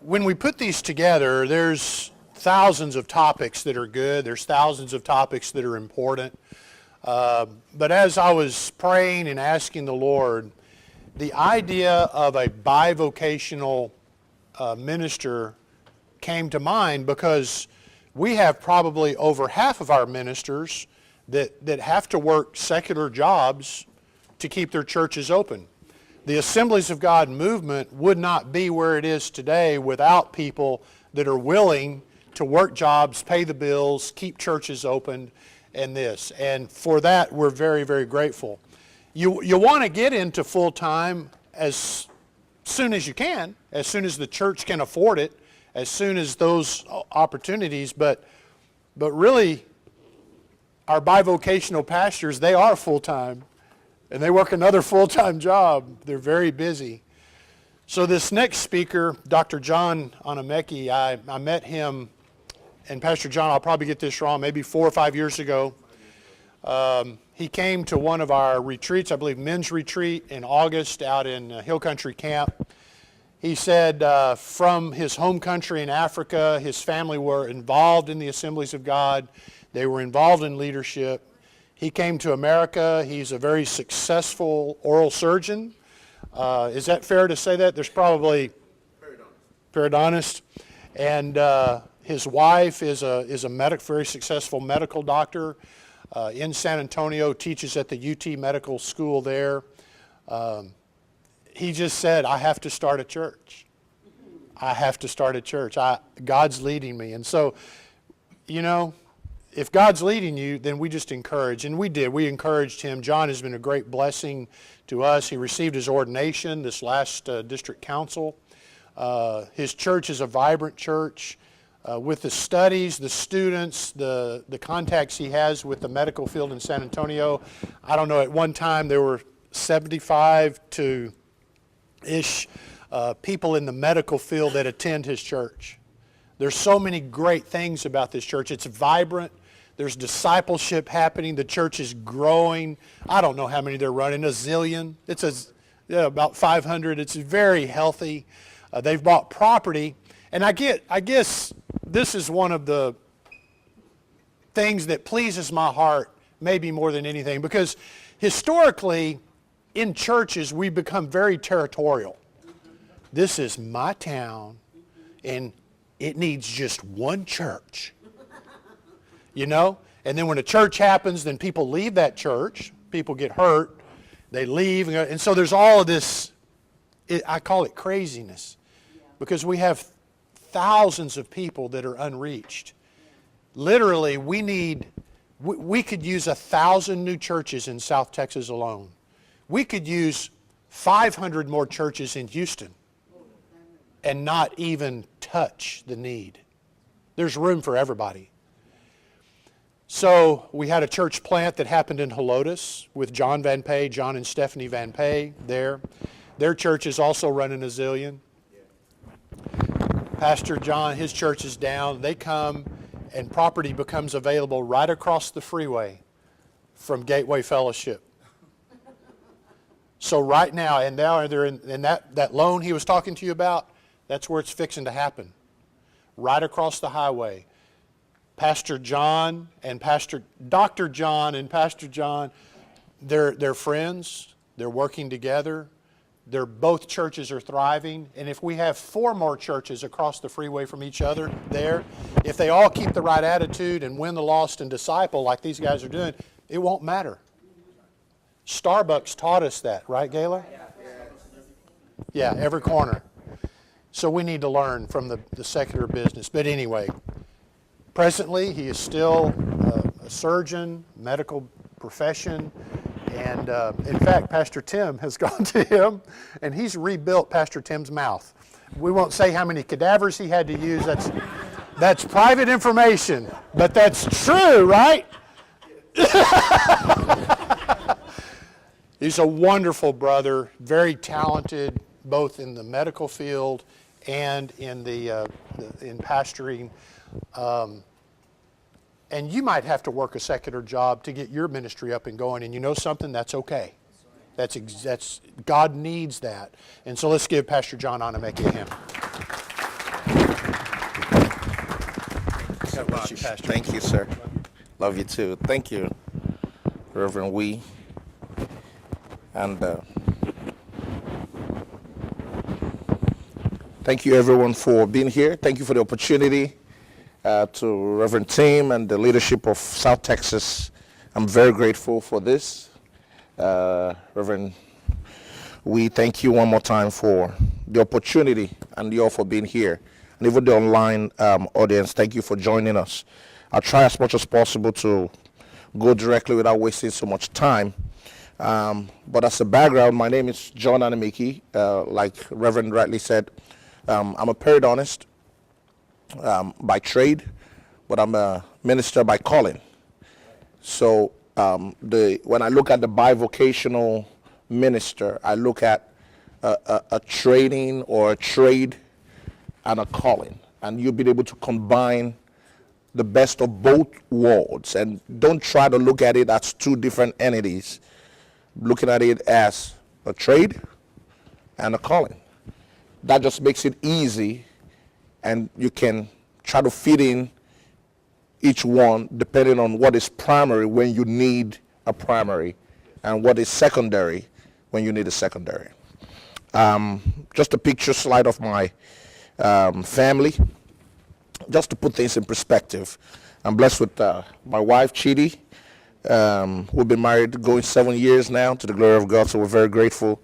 when we put these together, there's thousands of topics that are good. There's thousands of topics that are important. But as I was praying and asking the Lord, the idea of a bivocational minister came to mind because we have probably over half of our ministers that have to work secular jobs to keep their churches open. The Assemblies of God movement would not be where it is today without people that are willing to work jobs, pay the bills, keep churches open, and this. And for that, we're very, very grateful. You want to get into full-time as soon as you can, as soon as the church can afford it, as soon as those opportunities, but really, our bivocational pastors, they are full-time, and they work another full-time job. They're very busy. So this next speaker, Dr. John Aniemeke, I met him, and Pastor John, I'll probably get this wrong, maybe 4 or 5 years ago. He came to one of our retreats, I believe men's retreat in August out in Hill Country Camp. He said from his home country in Africa, his family were involved in the Assemblies of God. They were involved in leadership. He came to America. He's a very successful oral surgeon. Is that fair to say that? There's probably periodontist. And his wife is a very successful medical doctor in San Antonio, teaches at the UT Medical School there. He just said, I have to start a church. I have to start a church. God's leading me. And so, you know, if God's leading you, then we just encourage. And we did. We encouraged him. John has been a great blessing to us. He received his ordination this last district council. His church is a vibrant church. With the studies, the students, the contacts he has with the medical field in San Antonio, I don't know, at one time there were 75 to ish people in the medical field that attend his church. There's so many great things about this church. It's vibrant. There's discipleship happening. The church is growing. I don't know how many they're running, a zillion. It's about 500. It's very healthy. They've bought property. And I guess this is one of the things that pleases my heart maybe more than anything, because historically in churches we become very territorial. This is my town and it needs just one church. You know? And then when a church happens, then people leave that church. People get hurt. They leave. And so there's all of this, I call it craziness, because we have thousands of people that are unreached. Literally, we could use 1,000 new churches in South Texas alone. We could use 500 more churches in Houston and not even touch the need. There's room for everybody. So we had a church plant that happened in Helotes with John and Stephanie Van Pay there. Their church is also running a zillion. Pastor John, his church is down. They come and property becomes available right across the freeway from Gateway Fellowship. So right now, and now they're in that loan he was talking to you about, that's where it's fixing to happen. Right across the highway. Pastor John and Dr. John and Pastor John, they're friends. They're working together. Both churches are thriving. And if we have 4 more churches across the freeway from each other there, if they all keep the right attitude and win the lost and disciple like these guys are doing, it won't matter. Starbucks taught us that, right, Gayla? Yeah, every corner. So we need to learn from the secular business. But anyway, presently he is still a surgeon, medical profession. And in fact, Pastor Tim has gone to him, and he's rebuilt Pastor Tim's mouth. We won't say how many cadavers he had to use. That's private information, but that's true, right? He's a wonderful brother, very talented, both in the medical field and in in pastoring. And you might have to work a secular job to get your ministry up and going. And you know something? That's okay. That's God needs that. And so let's give Pastor John Aniemeke a hand. much, Pastor. Thank you, sir. Love you too. Thank you, Reverend Wee. And thank you, everyone, for being here. Thank you for the opportunity to Reverend Tim and the leadership of South Texas. I'm very grateful for this. Reverend Wee, thank you one more time for the opportunity and you all for being here. And even the online audience, thank you for joining us. I'll try as much as possible to go directly without wasting so much time. But as a background, my name is John Aniemeke. Like Reverend rightly said, I'm a periodontist by trade, but I'm a minister by calling. So when I look at the Bi Vocational Minister, I look at a training or a trade and a calling, and you'll be able to combine the best of both worlds. And don't try to look at it as two different entities. Looking at it as a trade and a calling. That just makes it easy, and you can try to fit in each one depending on what is primary when you need a primary, and what is secondary when you need a secondary. Just a picture slide of my family, just to put things in perspective. I'm blessed with my wife, Chidi. We've been married going 7 years now, to the glory of God, so we're very grateful.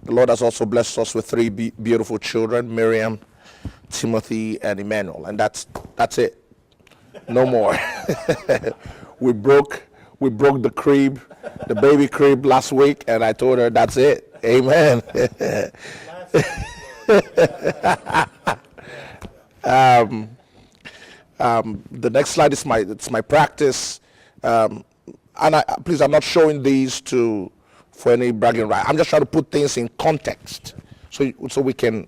The Lord has also blessed us with three beautiful children, Miriam, Timothy, and Emmanuel, and that's it. No more. We broke the crib, the baby crib last week, and I told her that's it. Amen. The next slide is my practice, and please, I'm not showing these for any bragging right. I'm just trying to put things in context, so we can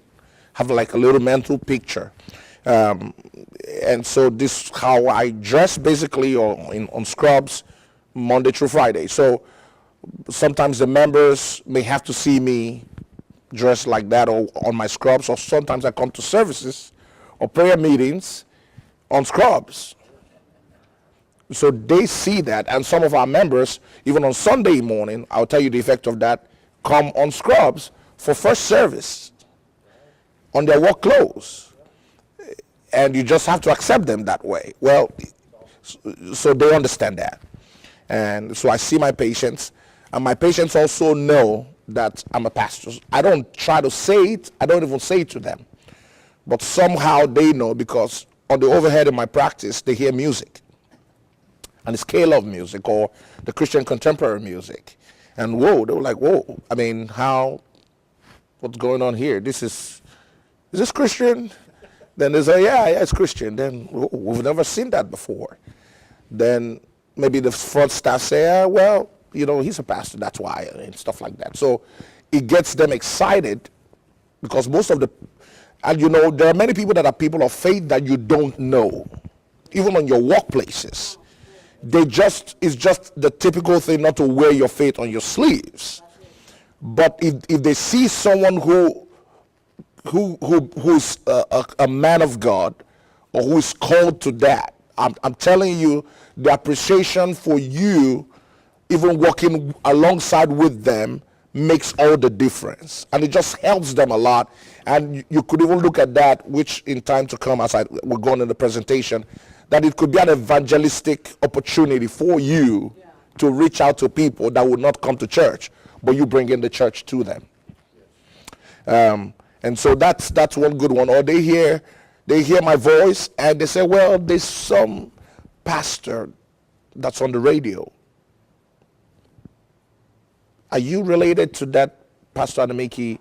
have like a little mental picture. And so this is how I dress basically on scrubs Monday through Friday. So sometimes the members may have to see me dressed like that or on my scrubs, or sometimes I come to services or prayer meetings on scrubs. So they see that, and some of our members, even on Sunday morning, I'll tell you the effect of that, come on scrubs for first service on their work clothes. And you just have to accept them that way. Well, so they understand that. And so I see my patients, and my patients also know that I'm a pastor. I don't try to say it, I don't even say it to them. But somehow they know, because on the overhead in my practice, they hear music. And it's K-Love music, or the Christian contemporary music. And whoa, they were like, whoa, I mean, what's going on here? Is this Christian? Then they say, yeah, it's Christian. Then we've never seen that before. Then maybe the front staff say, well, he's a pastor, that's why, and stuff like that. So it gets them excited, because and there are many people that are people of faith that you don't know, even on your workplaces. It's just the typical thing not to wear your faith on your sleeves. But if they see someone who's a man of God, or who is called to that, I'm telling you, the appreciation for you, even working alongside with them, makes all the difference, and it just helps them a lot. And you could even look at that, which in time to come, as we're going in the presentation, that it could be an evangelistic opportunity for you to reach out to people that would not come to church, but you bring in the church to them. And so that's one good one. Or they hear my voice and they say, well, there's some pastor that's on the radio. Are you related to that Pastor Aniemeke?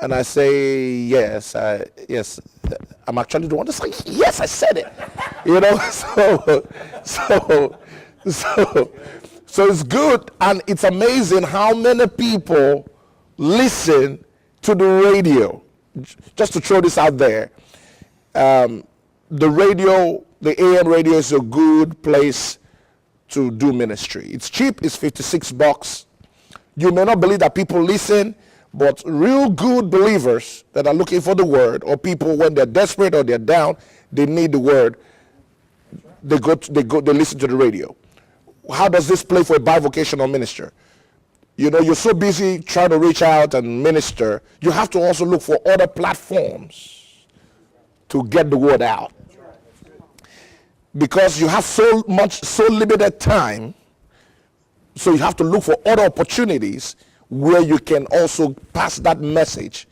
And I say, yes. I'm actually the one to say, yes, I said it. So it's good, and it's amazing how many people listen to the radio. Just to throw this out there, the radio, the AM radio, is a good place to do ministry. It's cheap, it's $56. You may not believe that people listen, but real good believers that are looking for the word, or people when they're desperate or they're down, they need the word. they listen to the radio. How does this play for a bivocational minister? You know, you're so busy trying to reach out and minister, you have to also look for other platforms to get the word out. Because you have so limited time, so you have to look for other opportunities where you can also pass that message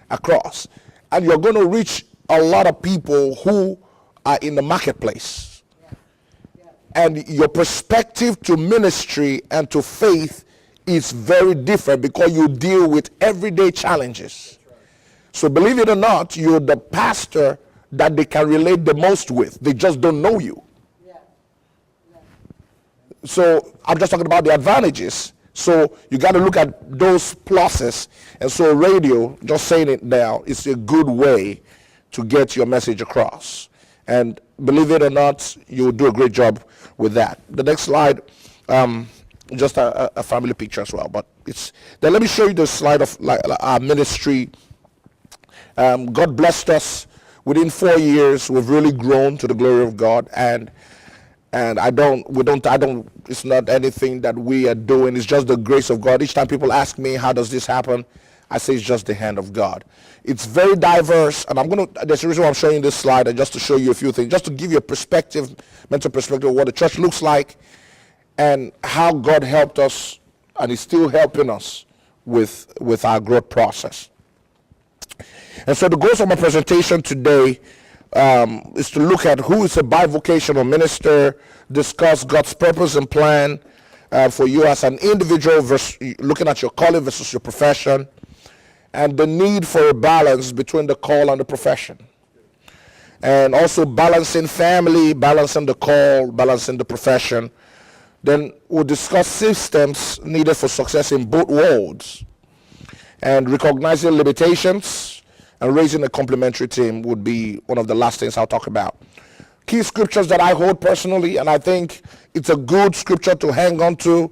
across. And you're going to reach a lot of people who are in the marketplace. And your perspective to ministry and to faith is very different because you deal with everyday challenges. So believe it or not, you're the pastor that they can relate the most with. They just don't know you. So I'm just talking about the advantages. So you got to look at those pluses. And so radio, just saying it now, is a good way to get your message across. And believe it or not, you'll do a great job with that. The next slide, just a family picture as well. But then let me show you the slide of our ministry. God blessed us. Within 4 years, we've really grown to the glory of God. And it's not anything that we are doing. It's just the grace of God. Each time people ask me, how does this happen? I say it's just the hand of God. It's very diverse, and there's a reason why I'm showing this slide, and just to show you a few things, just to give you a perspective, mental perspective of what the church looks like and how God helped us and is still helping us with our growth process. And so the goals of my presentation today is to look at who is a bivocational minister, discuss God's purpose and plan for you as an individual, looking at your calling versus your profession, and the need for a balance between the call and the profession. And also balancing family, balancing the call, balancing the profession. Then we'll discuss systems needed for success in both worlds. And recognizing limitations and raising a complementary team would be one of the last things I'll talk about. Key scriptures that I hold personally, and I think it's a good scripture to hang on to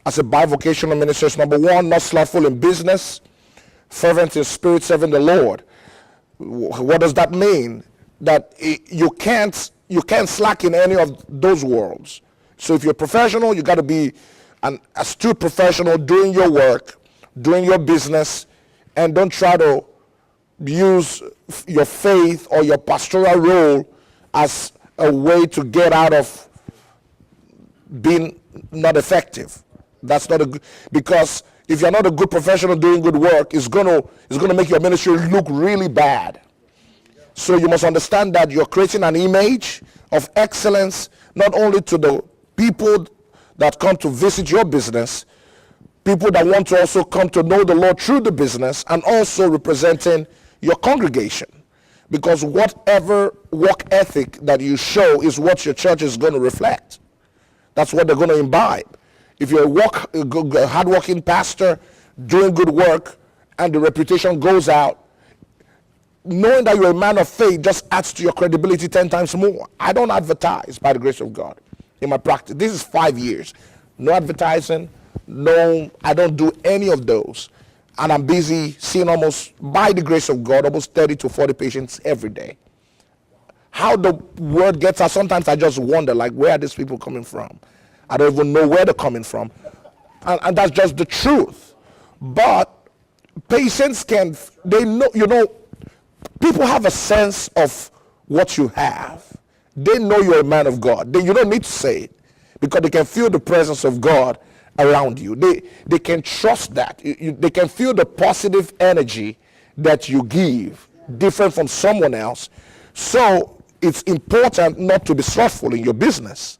as a bivocational minister. Number one, not slothful in business, fervent in spirit, serving the Lord. What does that mean? That you can't slack in any of those worlds. So if you're professional, you got to be an astute professional doing your work, doing your business, and don't try to use your faith or your pastoral role as a way to get out of being not effective. That's not because if you're not a good professional doing good work, it's gonna make your ministry look really bad. So you must understand that you're creating an image of excellence, not only to the people that come to visit your business, people that want to also come to know the Lord through the business, and also representing your congregation. Because whatever work ethic that you show is what your church is going to reflect. That's what they're going to imbibe. If you're a hardworking pastor doing good work and the reputation goes out, knowing that you're a man of faith just adds to your credibility 10 times more. I don't advertise by the grace of God in my practice. This is 5 years. No advertising, I don't do any of those. And I'm busy seeing almost, by the grace of God, almost 30 to 40 patients every day. How the word gets out, sometimes I just wonder, like, where are these people coming from? I don't even know where they're coming from. And that's just the truth. But patients they know, people have a sense of what you have. They know you're a man of God. You don't need to say it because they can feel the presence of God around you. They can trust that. They can feel the positive energy that you give, different from someone else. So it's important not to be slothful in your business,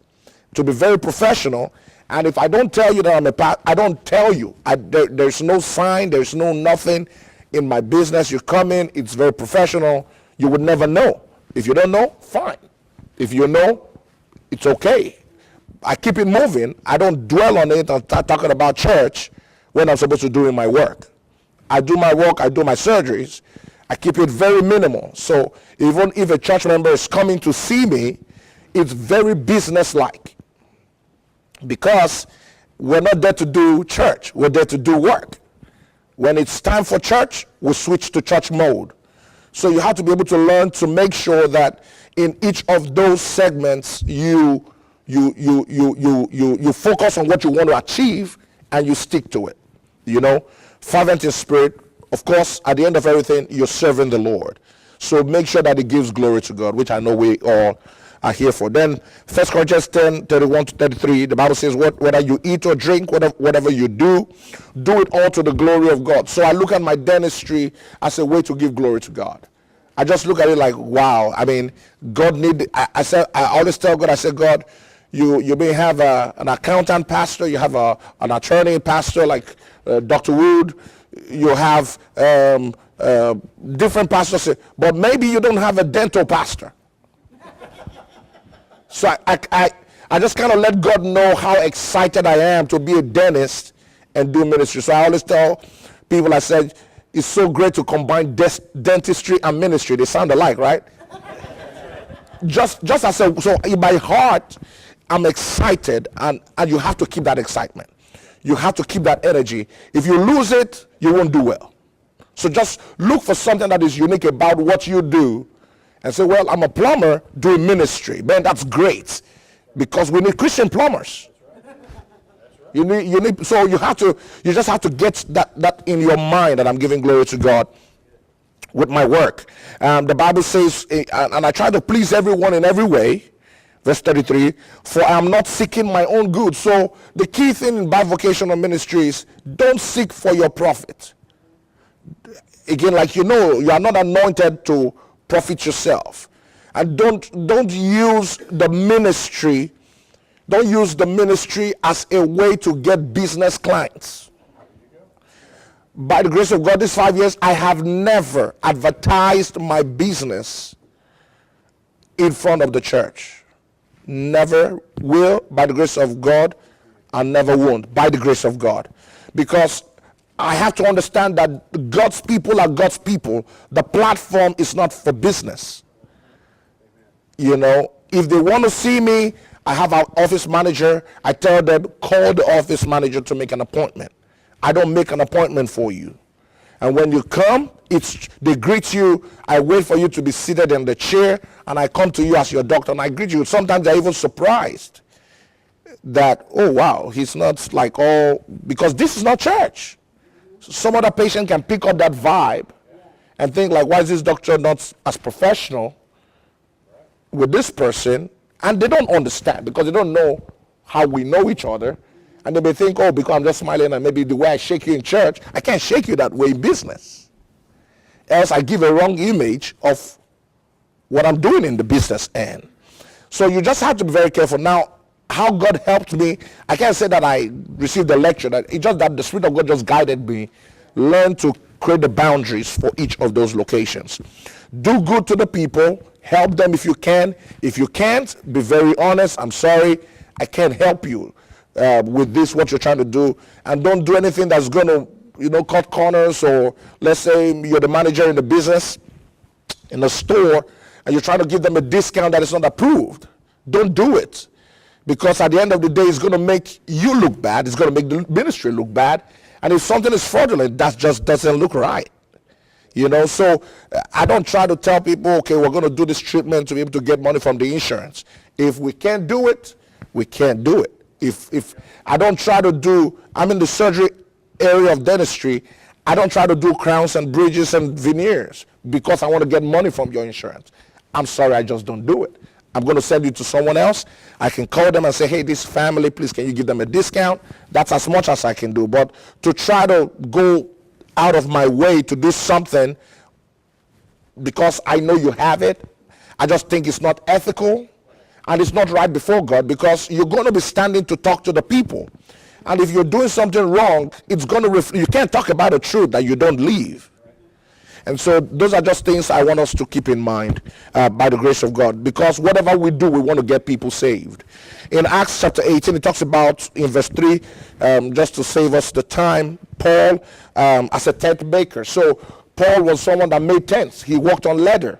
to be very professional. And if I don't tell you that I'm a pastor, I don't tell you. There's no sign, there's no nothing in my business. You come in, it's very professional. You would never know. If you don't know, fine. If you know, it's okay. I keep it moving. I don't dwell on it and start talking about church when I'm supposed to do my work. I do my work, I do my surgeries. I keep it very minimal. So even if a church member is coming to see me, it's very business-like. Because we're not there to do church, we're there to do work. When it's time for church, we switch to church mode. So you have to be able to learn to make sure that in each of those segments you focus on what you want to achieve and you stick to it. Fervent in spirit. Of course, at the end of everything, you're serving the Lord. So make sure that it gives glory to God, which I know we all are here for. Then 1 Corinthians 10:31-33, the Bible says, whether you eat or drink, whatever you do it all to the glory of God. So I look at my dentistry as a way to give glory to God. I just look at it like, wow. I mean, God I always tell God, I say, God, you may have an accountant pastor, you have an attorney pastor like Dr. Wood, you have different pastors, but maybe you don't have a dental pastor. So I just kind of let God know how excited I am to be a dentist and do ministry. So I always tell people, I said, it's so great to combine dentistry and ministry. They sound alike, right? just as so in my heart, I'm excited, and you have to keep that excitement. You have to keep that energy. If you lose it, you won't do well. So just look for something that is unique about what you do and say, well, I'm a plumber doing ministry. Man, that's great, because we need Christian plumbers. You need, so you just have to get that in your mind, that I'm giving glory to God with my work. The Bible says, and I try to please everyone in every way. Verse 33, for I am not seeking my own good. So the key thing in Bi Vocational Ministry is don't seek for your profit. Again, like you are not anointed to profit yourself. And don't use the ministry as a way to get business clients. By the grace of God, these 5 years, I have never advertised my business in front of the church. Never will, by the grace of God, and never won't, by the grace of God. Because I have to understand that God's people are God's people. The platform is not for business. If they want to see me, I have an office manager. I tell them, call the office manager to make an appointment. I don't make an appointment for you. And when you come, they greet you. I wait for you to be seated in the chair, and I come to you as your doctor, and I greet you. Sometimes they're even surprised that, oh, wow, he's not like all, because this is not church. Some other patient can pick up that vibe and think like, why is this doctor not as professional with this person? And they don't understand, because they don't know how we know each other. And they may think, oh, because I'm just smiling and maybe the way I shake you in church, I can't shake you that way in business. Else I give a wrong image of what I'm doing in the business end. So you just have to be very careful. Now, how God helped me, I can't say that I received a lecture. It's just that the Spirit of God just guided me. Learn to create the boundaries for each of those locations. Do good to the people. Help them if you can. If you can't, be very honest. I'm sorry, I can't help you with this, what you're trying to do. And don't do anything that's going to, cut corners, or let's say you're the manager in the business, in the store, and you're trying to give them a discount that is not approved. Don't do it. Because at the end of the day, it's going to make you look bad. It's going to make the ministry look bad. And if something is fraudulent, that just doesn't look right. So I don't try to tell people, okay, we're going to do this treatment to be able to get money from the insurance. If we can't do it, we can't do it. If I don't try to do, I'm in the surgery area of dentistry, I don't try to do crowns and bridges and veneers because I want to get money from your insurance. I'm sorry, I just don't do it. I'm going to send you to someone else. I can call them and say, hey, this family, please, can you give them a discount? That's as much as I can do. But to try to go out of my way to do something because I know you have it, I just think it's not ethical and it's not right before God, because you're going to be standing to talk to the people. And if you're doing something wrong, it's going to you can't talk about the truth that you don't live. And so those are just things I want us to keep in mind by the grace of God, because whatever we do, we want to get people saved. In Acts chapter 18, it talks about, in verse 3, just to save us the time, Paul as a tent maker. So Paul was someone that made tents. He worked on leather,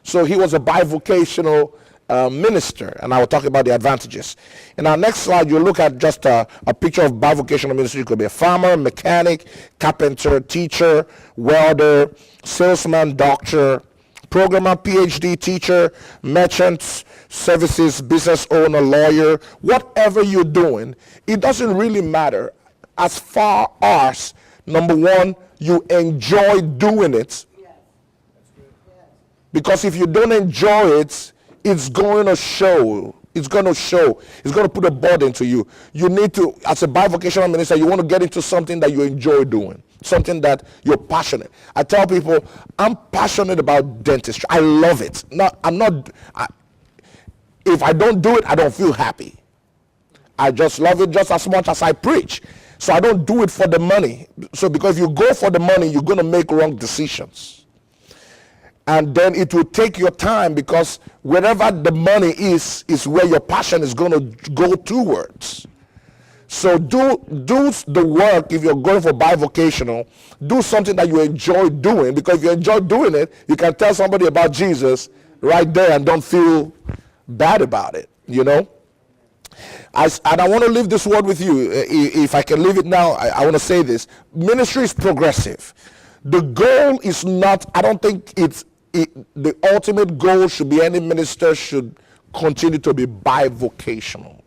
So he was a bivocational minister, and I will talk about the advantages. In our next slide, you'll look at just a picture of bivocational ministry. You could be a farmer, mechanic, carpenter, teacher, welder, salesman, doctor, programmer, PhD, teacher, merchant, services, business owner, lawyer. Whatever you're doing, it doesn't really matter as far as, number one, you enjoy doing it. Because if you don't enjoy it, it's going to show. It's going to put a burden to you. You need to, as a bivocational minister, you want to get into something that you enjoy doing, something that you're passionate. I tell people, I'm passionate about dentistry. I love it. If I don't do it, I don't feel happy. I just love it just as much as I preach. So I don't do it for the money. So because if you go for the money, you're going to make wrong decisions. And then it will take your time, because wherever the money is where your passion is going to go towards. So do the work. If you're going for bivocational, do something that you enjoy doing, because if you enjoy doing it, you can tell somebody about Jesus right there and don't feel bad about it, you know. And I want to leave this word with you. If I can leave it now, I want to say this. Ministry is progressive. The goal is not, I don't think the ultimate goal should be any minister should continue to be bivocational.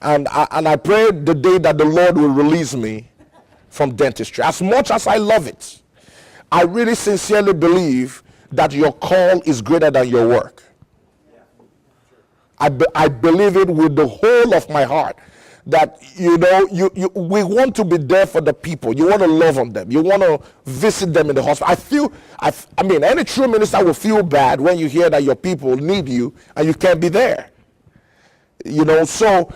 And I pray the day that the Lord will release me from dentistry. As much as I love it, I really sincerely believe that your call is greater than your work. I believe it with the whole of my heart, that we want to be there for the people. You want to love on them. You want to visit them in the hospital. I mean, any true minister will feel bad when you hear that your people need you and you can't be there. You know, so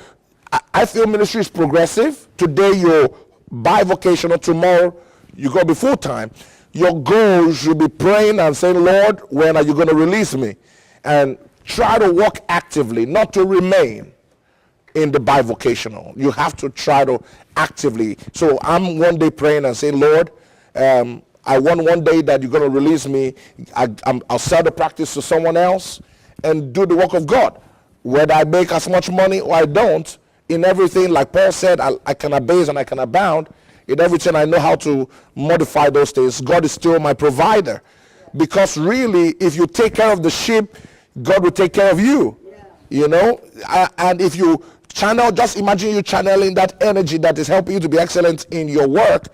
I feel ministry is progressive. Today you're bivocational. Tomorrow you're going to be full-time. Your goal should be praying and saying, Lord, when are you going to release me? And try to work actively, not to remain in the bivocational. You have to try to actively. So I'm one day praying and saying, Lord, I want one day that you're going to release me. I'll sell the practice to someone else and do the work of God. Whether I make as much money or I don't, in everything, like Paul said, I can abase and I can abound. In everything, I know how to modify those things. God is still my provider. Because really, if you take care of the sheep, God will take care of you. You know, and if you just imagine you channeling that energy that is helping you to be excellent in your work,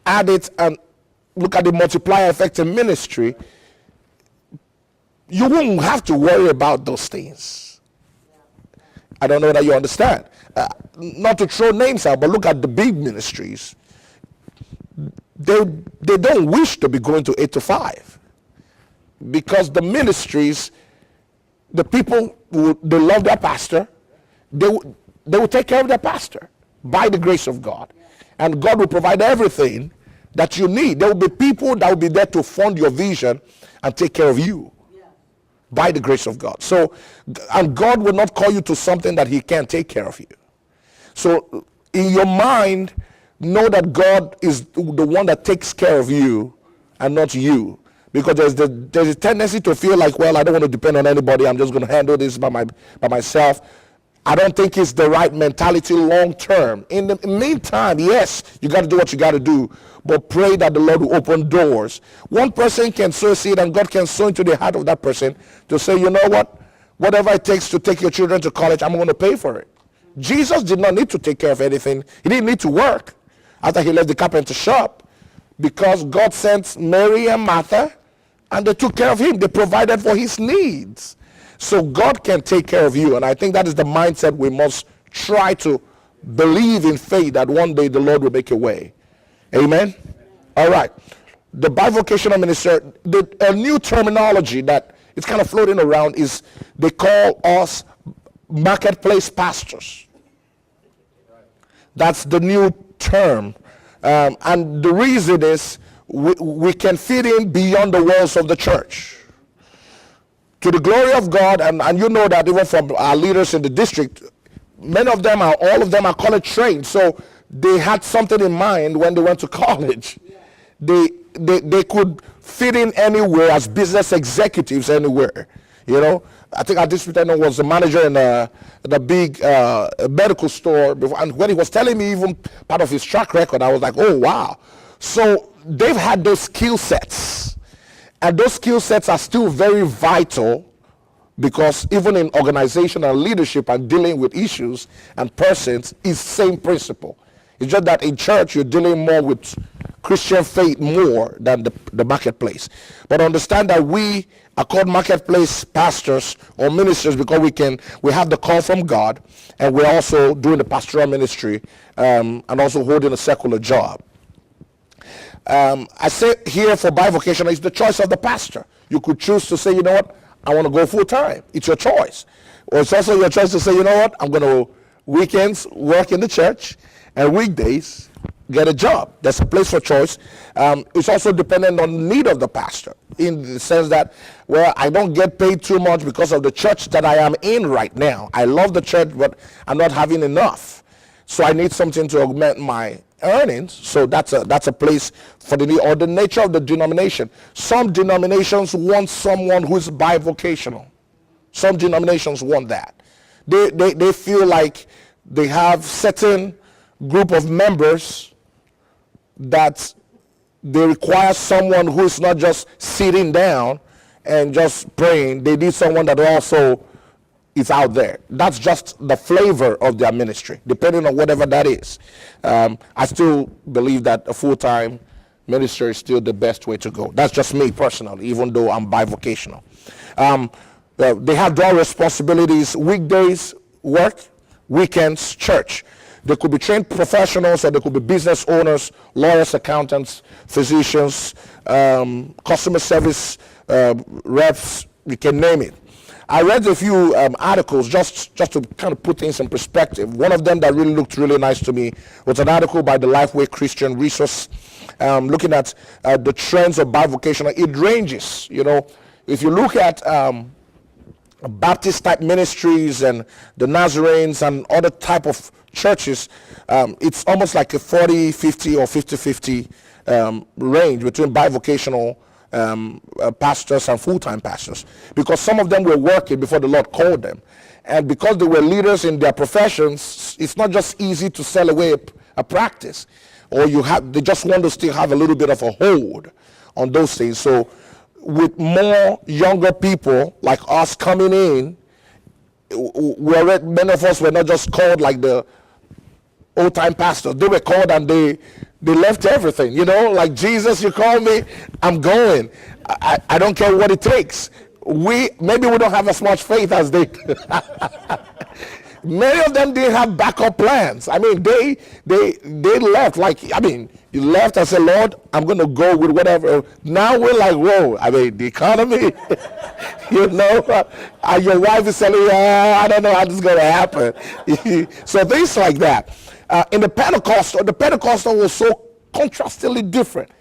add it and look at the multiplier effect in ministry, you won't have to worry about those things. I don't know that you understand. Not to throw names out, but look at the big ministries. They don't wish to be going to 8 to 5, because the ministries, the people, they love their pastor. They will take care of their pastor by the grace of God. And God will provide everything that you need. There will be people that will be there to fund your vision and take care of you by the grace of God. So, and God will not call you to something that he can't take care of you. So in your mind, know that God is the one that takes care of you and not you. Because there's a tendency to feel like, well, I don't want to depend on anybody. I'm just going to handle this by myself. I don't think it's the right mentality long term. In the meantime, yes, you got to do what you got to do, but pray that the Lord will open doors. One person can sow a seed, and God can sow into the heart of that person to say, you know what? Whatever it takes to take your children to college, I'm going to pay for it. Jesus did not need to take care of anything. He didn't need to work after he left the carpenter shop, because God sent Mary and Martha, and they took care of him. They provided for his needs. So God can take care of you. And I think that is the mindset we must try to believe in faith, that one day the Lord will make a way. Amen? All right. The bivocational minister, a new terminology that is kind of floating around is they call us marketplace pastors. That's the new term. And the reason is we can fit in beyond the walls of the church. To the glory of God, and you know that even from our leaders in the district, all of them are college trained, so they had something in mind when they went to college. They could fit in anywhere as business executives anywhere. You know, I think our district attendant was the manager in the big medical store before, and when he was telling me even part of his track record, I was like, oh wow. So they've had those skill sets, and those skill sets are still very vital, because even in organizational leadership and dealing with issues and persons is same principle. It's just that in church you're dealing more with Christian faith more than the marketplace. But understand that we are called marketplace pastors or ministers because we have the call from God, and we're also doing the pastoral ministry and also holding a secular job. I say here for bivocational, it's the choice of the pastor. You could choose to say, you know what, I want to go full time. It's your choice. Or it's also your choice to say, you know what, I'm going to weekends work in the church and weekdays get a job. There's a place for choice. It's also dependent on the need of the pastor, in the sense that, well, I don't get paid too much because of the church that I am in right now. I love the church, but I'm not having enough. So I need something to augment my earnings. So that's a place for the need, or the nature of the denomination. Some denominations want someone who's bivocational. Some denominations want that. They feel like they have certain group of members that they require someone who is not just sitting down and just praying. They need someone that also is out there. That's just the flavor of their ministry, depending on whatever that is. I still believe that a full-time ministry is still the best way to go. That's just me personally, even though I'm bivocational. They have dual responsibilities: weekdays work, weekends church. They could be trained professionals, or they could be business owners, lawyers, accountants, physicians, customer service reps, you can name it. I read a few articles just to kind of put things in perspective. One of them that really looked really nice to me was an article by the Lifeway Christian Resource, looking at the trends of bivocational. It ranges, you know. If you look at Baptist type ministries and the Nazarenes and other type of churches, it's almost like a 40-50 or 50-50 range between bivocational pastors and full-time pastors, because some of them were working before the Lord called them, and because they were leaders in their professions, it's not just easy to sell away a practice, or they just want to still have a little bit of a hold on those things. So with more younger people like us coming in, many of us were not just called like the old-time pastors. They were called and they left everything, you know, like, Jesus, you call me, I'm going. I don't care what it takes. Maybe we don't have as much faith as they many of them didn't have backup plans. I mean, they left, you left and said, Lord, I'm going to go with whatever. Now we're like, whoa, I mean, the economy, you know, and your wife is telling you, I don't know how this is going to happen. So things like that. In the Pentecostal was so contrastingly different.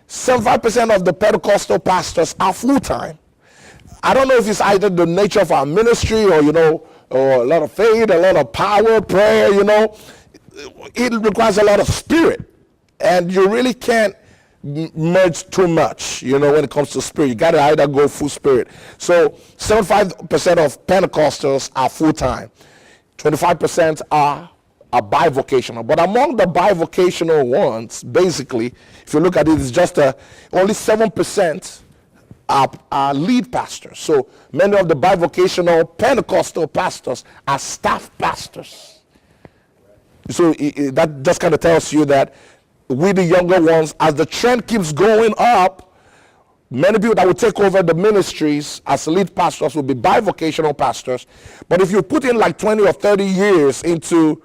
75% of the Pentecostal pastors are full-time. I don't know if it's either the nature of our ministry, or, you know, or a lot of faith, a lot of power, prayer, you know. It requires a lot of spirit. And you really can't merge too much, you know, when it comes to spirit. You got to either go full spirit. So 75% of Pentecostals are full-time. 25% are bivocational. But among the bivocational ones, basically, if you look at it, it's just only 7% are lead pastors. So many of the bivocational Pentecostal pastors are staff pastors. So that just kind of tells you that we, the younger ones, as the trend keeps going up, many people that will take over the ministries as lead pastors will be bivocational pastors. But if you put in like 20 or 30 years into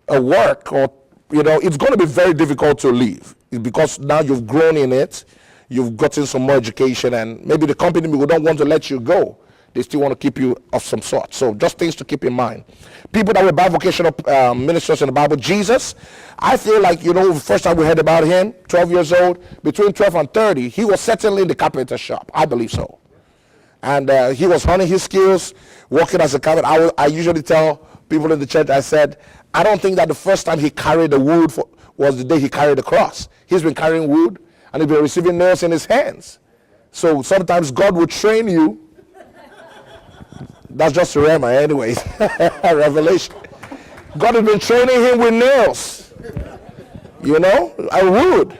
a work, or, you know, it's going to be very difficult to leave, because now you've grown in it, you've gotten some more education, and maybe the company don't want to let you go. They still want to keep you of some sort. So just things to keep in mind. People that were bivocational ministers in the Bible, Jesus, I feel like, you know, the first time we heard about him, 12 years old, between 12 and 30, he was certainly in the carpenter shop. I believe so. And he was honing his skills, working as a carpenter. I usually tell people in the church, I said, I don't think that the first time he carried the wood was the day he carried the cross. He's been carrying wood, and he's been receiving nails in his hands. So sometimes God will train you That's just a rhema anyways. Revelation. God has been training him with nails. You know, a wood.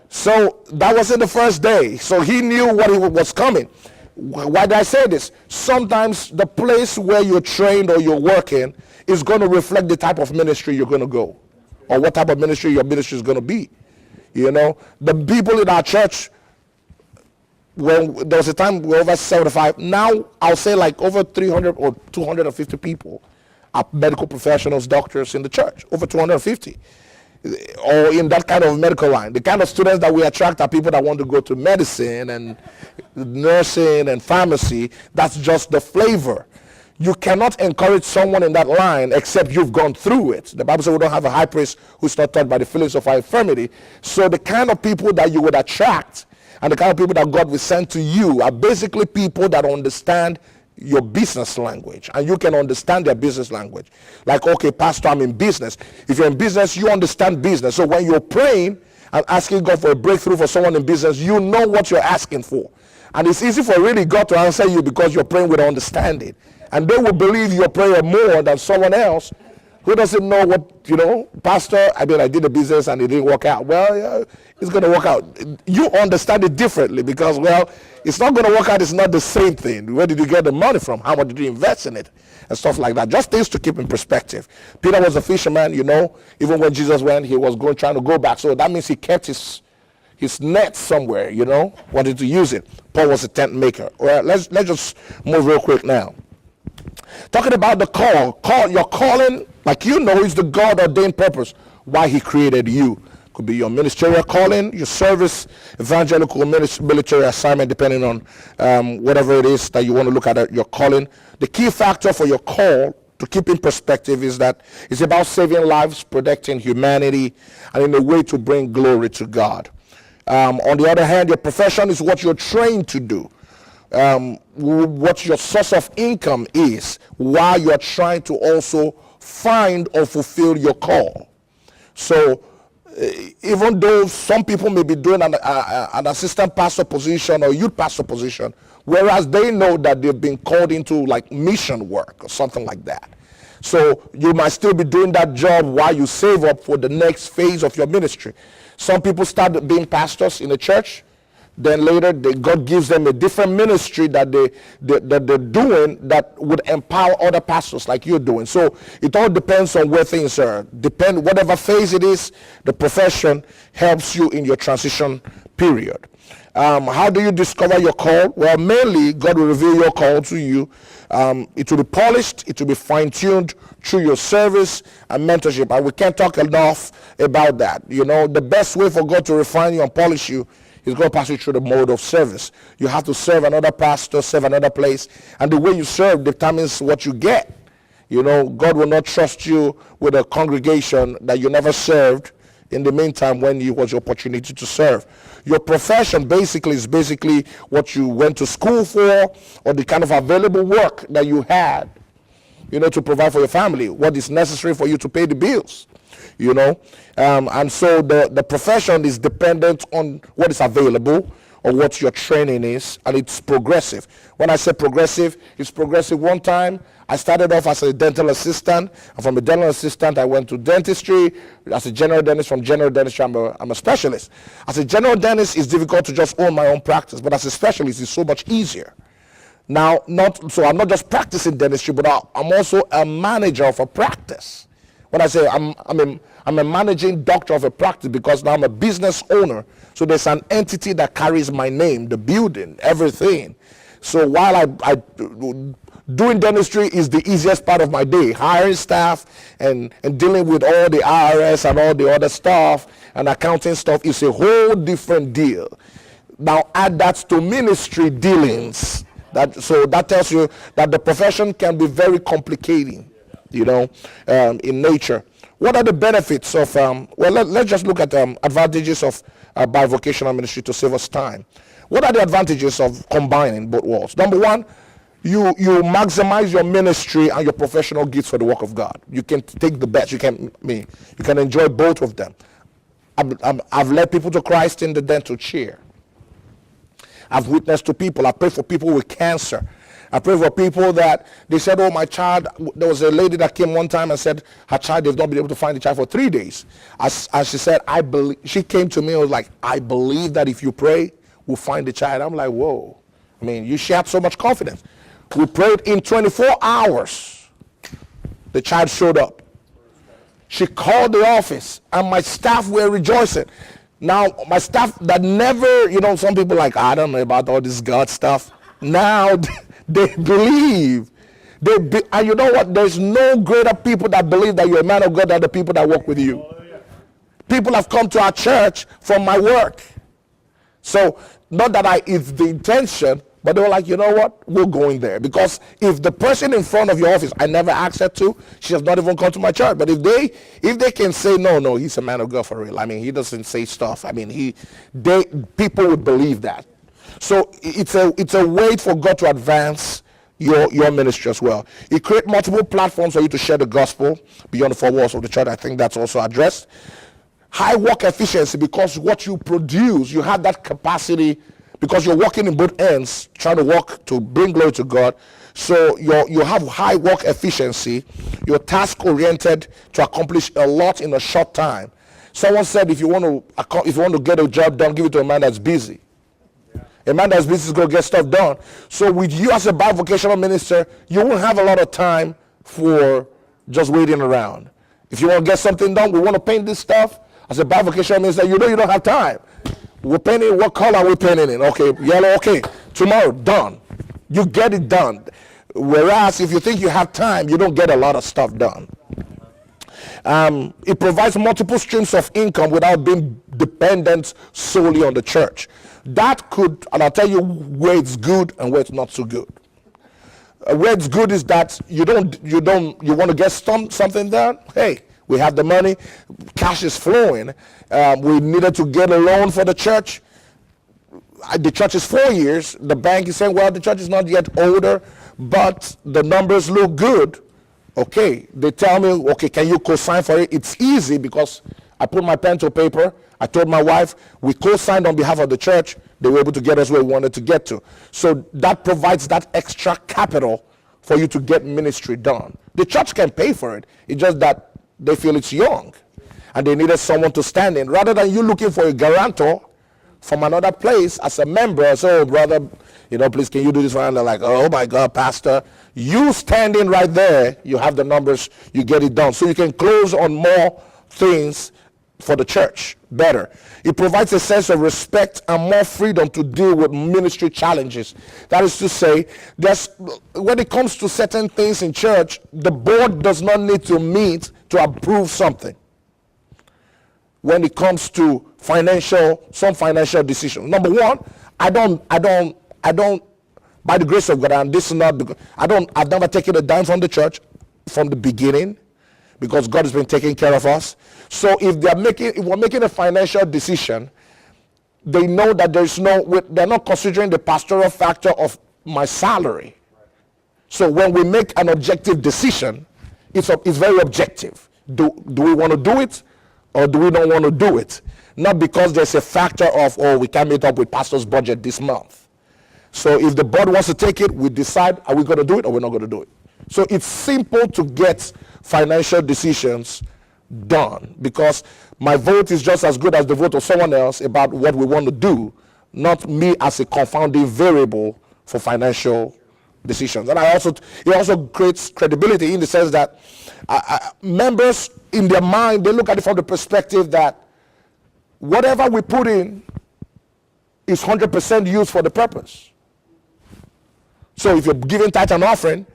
So that wasn't the first day. So he knew what was coming. Why did I say this? Sometimes the place where you're trained or you're working is going to reflect the type of ministry you're going to go, or what type of ministry your ministry is going to be. You know, the people in our church, when there was a time we were over 75, now I'll say like over 300 or 250 people are medical professionals, doctors in the church, over 250. Or in that kind of medical line. The kind of students that we attract are people that want to go to medicine and nursing and pharmacy. That's just the flavor. You cannot encourage someone in that line except you've gone through it. The Bible says we don't have a high priest who's not taught by the feelings of our infirmity. So the kind of people that you would attract and the kind of people that God will send to you are basically people that understand your business language, and you can understand their business language. Like, okay, pastor, I'm in business. If you're in business, you understand business. So when you're praying and asking God for a breakthrough for someone in business, you know what you're asking for. And it's easy for really God to answer you because you're praying with understanding. And they will believe your prayer more than someone else who doesn't know what, you know, pastor, I did a business and it didn't work out. Well, yeah, it's going to work out. You understand it differently because, well, it's not going to work out. It's not the same thing. Where did you get the money from? How much did you invest in it? And stuff like that. Just things to keep in perspective. Peter was a fisherman, you know. Even when Jesus went, he was trying to go back. So that means he kept his net somewhere, you know, wanted to use it. Paul was a tent maker. Well, let's just move real quick now. Talking about the call, your calling, like you know, is the God-ordained purpose why he created you. Could be your ministerial calling, your service, evangelical, military assignment, depending on whatever it is that you want to look at your calling. The key factor for your call, to keep in perspective, is that it's about saving lives, protecting humanity, and in a way to bring glory to God. On the other hand, your profession is what you're trained to do. What your source of income is while you're trying to also find or fulfill your call. So even though some people may be doing an assistant pastor position or youth pastor position, whereas they know that they've been called into like mission work or something like that. So you might still be doing that job while you save up for the next phase of your ministry. Some people start being pastors in the church. Then later, God gives them a different ministry that they're doing that would empower other pastors like you're doing. So it all depends on where things are. Whatever phase it is, the profession helps you in your transition period. How do you discover your call? Well, mainly, God will reveal your call to you. It will be polished. It will be fine-tuned through your service and mentorship. And we can't talk enough about that. You know, the best way for God to refine you and polish you, He's going to pass you through the mode of service. You have to serve another pastor, serve another place. And the way you serve determines what you get. You know, God will not trust you with a congregation that you never served in the meantime when it was your opportunity to serve. Your profession is basically what you went to school for, or the kind of available work that you had, you know, to provide for your family, what is necessary for you to pay the bills. You know, and so the profession is dependent on what is available or what your training is, and it's progressive. When I say progressive, it's progressive. One time I started off as a dental assistant, and from a dental assistant I went to dentistry. As a general dentist, from general dentistry I'm a specialist. As a general dentist, it's difficult to just own my own practice, but as a specialist it's so much easier. Now, I'm not just practicing dentistry, but I'm also a manager of a practice. When I say I'm a managing doctor of a practice, because now I'm a business owner. So there's an entity that carries my name, the building, everything. So while doing dentistry is the easiest part of my day, hiring staff and dealing with all the IRS and all the other stuff and accounting stuff is a whole different deal. Now add that to ministry dealings. So that tells you that the profession can be very complicating, you know, in nature. What are the benefits of, let's just look at advantages of Bi Vocational Ministry to save us time. What are the advantages of combining both worlds? Number one, you maximize your ministry and your professional gifts for the work of God. You can take the best. You can enjoy both of them. I've led people to Christ in the dental chair. I've witnessed to people. I pray for people with cancer. I pray for people that they said, oh, my child, there was a lady that came one time and said her child, they've not been able to find the child for 3 days. As she said, I believe, she came to me and was like, I believe that if you pray, we'll find the child. I'm like, whoa. I mean, she had so much confidence. We prayed in 24 hours. The child showed up. She called the office and my staff were rejoicing. Now, my staff that never, some people like, I don't know about all this God stuff. Now, they believe. And you know what? There's no greater people that believe that you're a man of God than the people that work with you. People have come to our church from my work. So, not that it's the intention, but they were like, you know what? We're going there. Because if the person in front of your office, I never asked her to, she has not even come to my church. But if they can say, no, he's a man of God for real. I mean, he doesn't say stuff. I mean, people would believe that. So it's a way for God to advance your ministry as well. He create multiple platforms for you to share the gospel beyond the four walls of the church. I think that's also addressed. High work efficiency, because what you produce, you have that capacity, because you're working in both ends, trying to work to bring glory to God. So you have high work efficiency. You're task oriented to accomplish a lot in a short time. Someone said, if you want to get a job done, give it to a man that's busy. A man that's busy is going to get stuff done. So with you as a bivocational minister, you won't have a lot of time for just waiting around. If you want to get something done, we want to paint this stuff. As a bivocational minister, you don't have time. We're painting, what color are we painting in? Okay, yellow, okay. Tomorrow, done. You get it done. Whereas if you think you have time, you don't get a lot of stuff done. It provides multiple streams of income without being dependent solely on the church. That could, and I'll tell you where it's good and where it's not so good. Where it's good is that you want to get something done. Hey, we have the money, cash is flowing. We needed to get a loan for the church. The church is 4 years. The bank is saying, well, the church is not yet older, but the numbers look good. Okay, they tell me, okay, can you co-sign for it? It's easy because I put my pen to paper. I told my wife, we co-signed on behalf of the church. They were able to get us where we wanted to get to. So that provides that extra capital for you to get ministry done. The church can pay for it. It's just that they feel it's young and they needed someone to stand in. Rather than you looking for a guarantor from another place as a member, so oh, brother, please can you do this? And they're like, oh my God, pastor, you standing right there, you have the numbers, you get it done. So you can close on more things for the church better. It provides a sense of respect and more freedom to deal with ministry challenges. That is to say, when it comes to certain things in church, the board does not need to meet to approve something. When it comes to some financial decision. Number one, I don't, by the grace of God, and this is not because I've never taken a dime from the church from the beginning, because God has been taking care of us. So if we're making a financial decision, they know that they're not considering the pastoral factor of my salary. So when we make an objective decision, it's very objective. Do we want to do it or do we not want to do it? Not because there's a factor of, we can't meet up with pastor's budget this month. So if the board wants to take it, we decide, are we going to do it or we're not going to do it? So it's simple to get financial decisions done, because my vote is just as good as the vote of someone else about what we want to do, not me as a confounding variable for financial decisions. And it also creates credibility in the sense that members in their mind, they look at it from the perspective that whatever we put in is 100% used for the purpose. So if you're giving tithe and offering,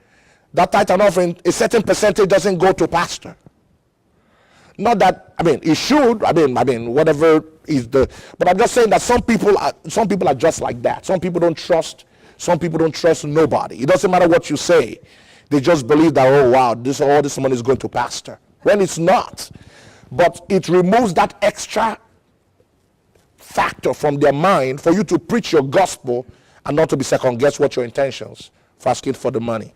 that tithe and offering, a certain percentage doesn't go to pastor. Not that, it should, whatever is but I'm just saying that some people are just like that. Some people don't trust nobody. It doesn't matter what you say. They just believe that, oh wow, all this money is going to pastor. When it's not. But it removes that extra factor from their mind for you to preach your gospel and not to be second guess what your intentions for asking for the money.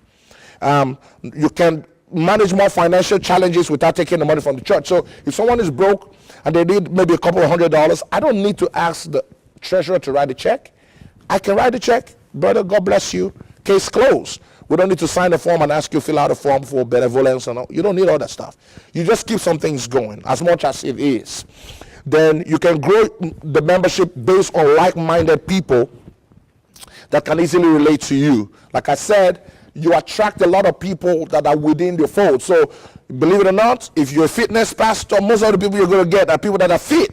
You can manage more financial challenges without taking the money from the church. So if someone is broke and they need maybe a couple of $100, I don't need to ask the treasurer to write a check. I can write a check. Brother, God bless you. Case closed. We don't need to sign a form and ask you to fill out a form for benevolence. And all. You don't need all that stuff. You just keep some things going as much as it is. Then you can grow the membership based on like-minded people that can easily relate to you. Like I said, you attract a lot of people that are within the fold. So believe it or not, if you're a fitness pastor, most of the people you're going to get are people that are fit.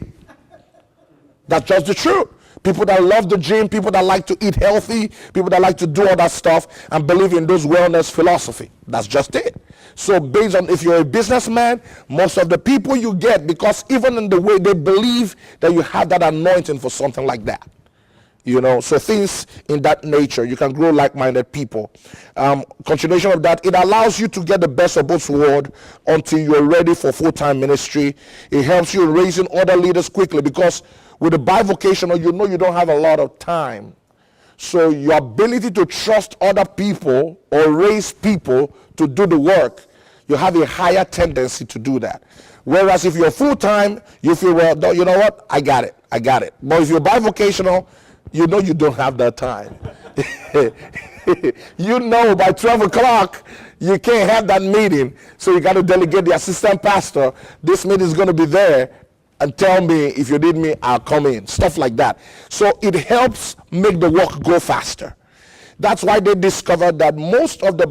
That's just the truth. People that love the gym, people that like to eat healthy, people that like to do all that stuff and believe in those wellness philosophy. That's just it. So based on if you're a businessman, most of the people you get, because even in the way they believe that you have that anointing for something like that. So things in that nature, you can grow like-minded people. Continuation of that, it allows you to get the best of both worlds until you're ready for full-time ministry. It helps you in raising other leaders quickly, because with the bivocational, you don't have a lot of time. So your ability to trust other people or raise people to do the work, you have a higher tendency to do that. Whereas if you're full-time, you feel, well, you know what, I got it. But if you're bivocational, you don't have that time. By 12 o'clock, you can't have that meeting. So you got to delegate the assistant pastor. This meeting is going to be there. And tell me if you need me, I'll come in. Stuff like that. So it helps make the work go faster. That's why they discovered that most of the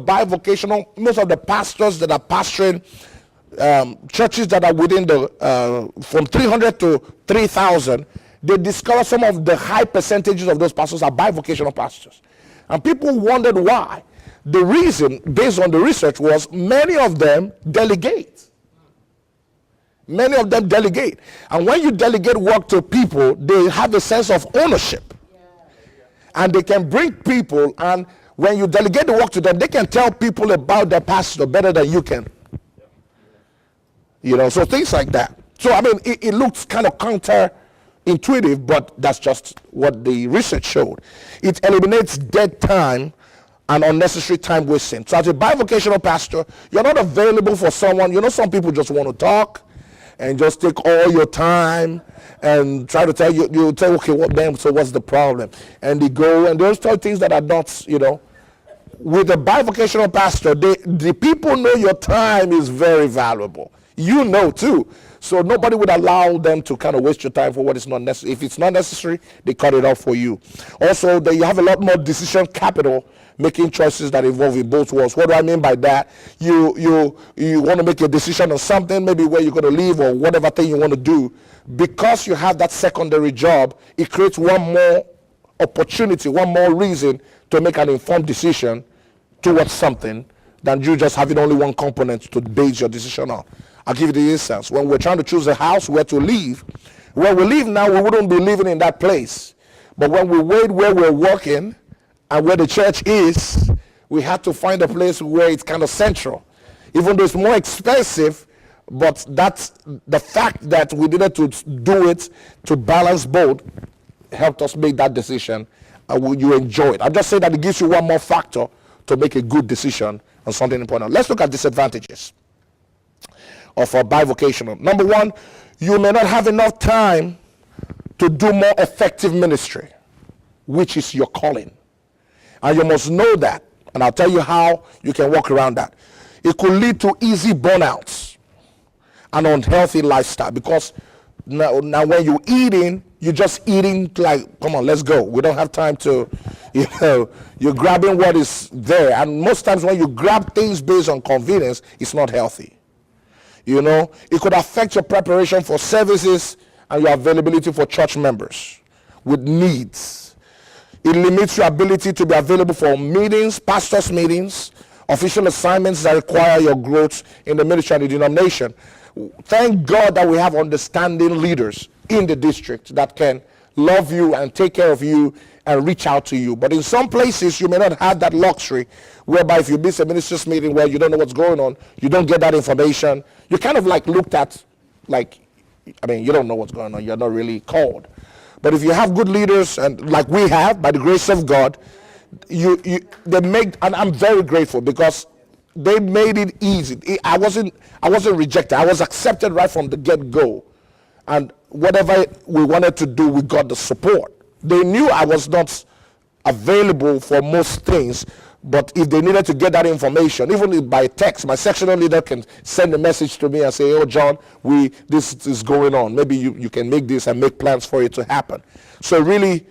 pastors that are pastoring churches that are within the from 300 to 3,000, they discovered some of the high percentages of those pastors are bivocational pastors. And people wondered why. The reason, based on the research, was many of them delegate. Many of them delegate. And when you delegate work to people, they have a sense of ownership. And they can bring people, and when you delegate the work to them, they can tell people about their pastor better than you can. So things like that. So, it looks kind of counterintuitive, but that's just what the research showed. It eliminates dead time and unnecessary time wasting. So as a bivocational pastor, you're not available for someone. Some people just want to talk and just take all your time and try to tell you, okay, so what's the problem? And they go and they'll tell things that are not, With a bivocational pastor, the people know your time is very valuable. Too. So nobody would allow them to kind of waste your time for what is not necessary. If it's not necessary, they cut it off for you. Also, you have a lot more decision capital making choices that involve in both worlds. What do I mean by that? You want to make a decision on something, maybe where you're going to live or whatever thing you want to do. Because you have that secondary job, it creates one more opportunity, one more reason to make an informed decision towards something than you just having only one component to base your decision on. I'll give you the instance. When we're trying to choose a house where to live, where we live now, we wouldn't be living in that place. But when we weighed where we're working and where the church is, we had to find a place where it's kind of central. Even though it's more expensive, but that's the fact that we needed to do it to balance both helped us make that decision, and you enjoy it. I'm just saying that it gives you one more factor to make a good decision on something important. Let's look at disadvantages of a bivocational. Number one, you may not have enough time to do more effective ministry, which is your calling. And you must know that. And I'll tell you how you can work around that. It could lead to easy burnouts and unhealthy lifestyle, because now when you're eating, you're just eating like, come on, let's go. We don't have time to, you're grabbing what is there. And most times when you grab things based on convenience, it's not healthy. It could affect your preparation for services and your availability for church members with needs. It limits your ability to be available for meetings, pastors' meetings, official assignments that require your growth in the ministry and the denomination. Thank God that we have understanding leaders in the district that can love you and take care of you and reach out to you. But in some places, you may not have that luxury, whereby if you miss a minister's meeting where you don't know what's going on, you don't get that information. You're kind of like looked at like, you don't know what's going on. You're not really called. But if you have good leaders, and like we have, by the grace of God, they make, and I'm very grateful because they made it easy. I wasn't rejected. I was accepted right from the get-go. And whatever we wanted to do, we got the support. They knew I was not available for most things, But if they needed to get that information, even by text, my sectional leader can send a message to me and say, oh, John, this is going on. Maybe you can make this and make plans for it to happen. So really,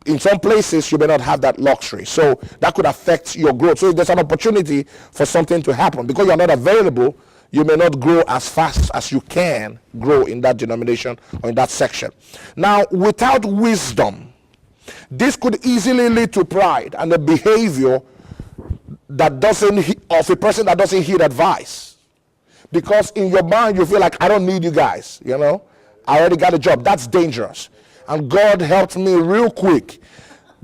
in some places, you may not have that luxury. So that could affect your growth. So if there's an opportunity for something to happen, because you're not available, you may not grow as fast as you can grow in that denomination or in that section. Now, without wisdom, this could easily lead to pride and a behavior that of a person that doesn't heed advice. Because in your mind, you feel like, I don't need you guys, I already got a job. That's dangerous. And God helped me real quick,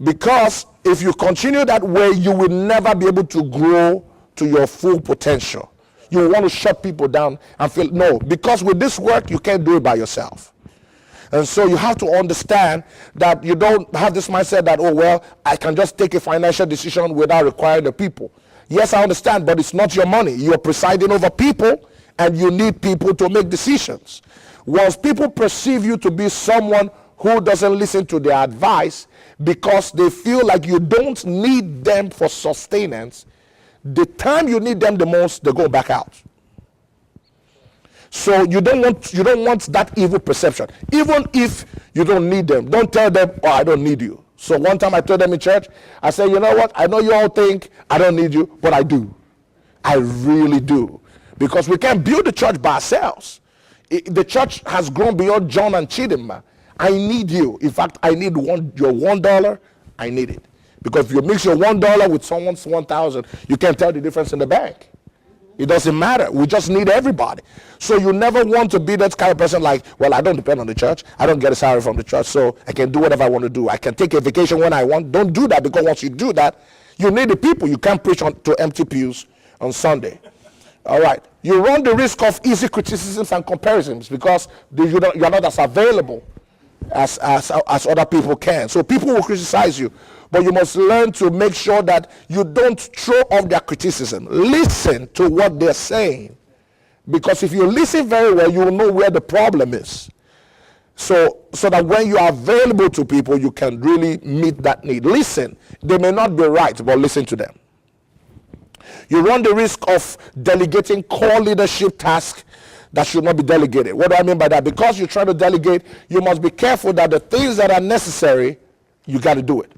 because if you continue that way, you will never be able to grow to your full potential. You want to shut people down and feel, no, because with this work, you can't do it by yourself. And so you have to understand that you don't have this mindset that, oh, well, I can just take a financial decision without requiring the people. Yes, I understand, but it's not your money. You're presiding over people, and you need people to make decisions. Once people perceive you to be someone who doesn't listen to their advice because they feel like you don't need them for sustenance, the time you need them the most, they go back out. So you don't want that evil perception. Even if you don't need them, don't tell them, oh, I don't need you. So one time I told them in church, I said, you know what? I know you all think I don't need you, but I do. I really do. Because we can't build the church by ourselves. The church has grown beyond John and Chidinma. I need you. In fact, I need your $1. I need it. Because if you mix your $1 with someone's 1,000, you can't tell the difference in the bank. It doesn't matter. We just need everybody. So you never want to be that kind of person like, well, I don't depend on the church. I don't get a salary from the church, so I can do whatever I want to do. I can take a vacation when I want. Don't do that, because once you do that, you need the people. You can't preach to empty pews on Sunday. All right. You run the risk of easy criticisms and comparisons because you're not as available as other people can. So people will criticize you. But you must learn to make sure that you don't throw off their criticism. Listen to what they're saying. Because if you listen very well, you will know where the problem is. So that when you are available to people, you can really meet that need. Listen. They may not be right, but listen to them. You run the risk of delegating core leadership tasks that should not be delegated. What do I mean by that? Because you're trying to delegate, you must be careful that the things that are necessary, you got to do it.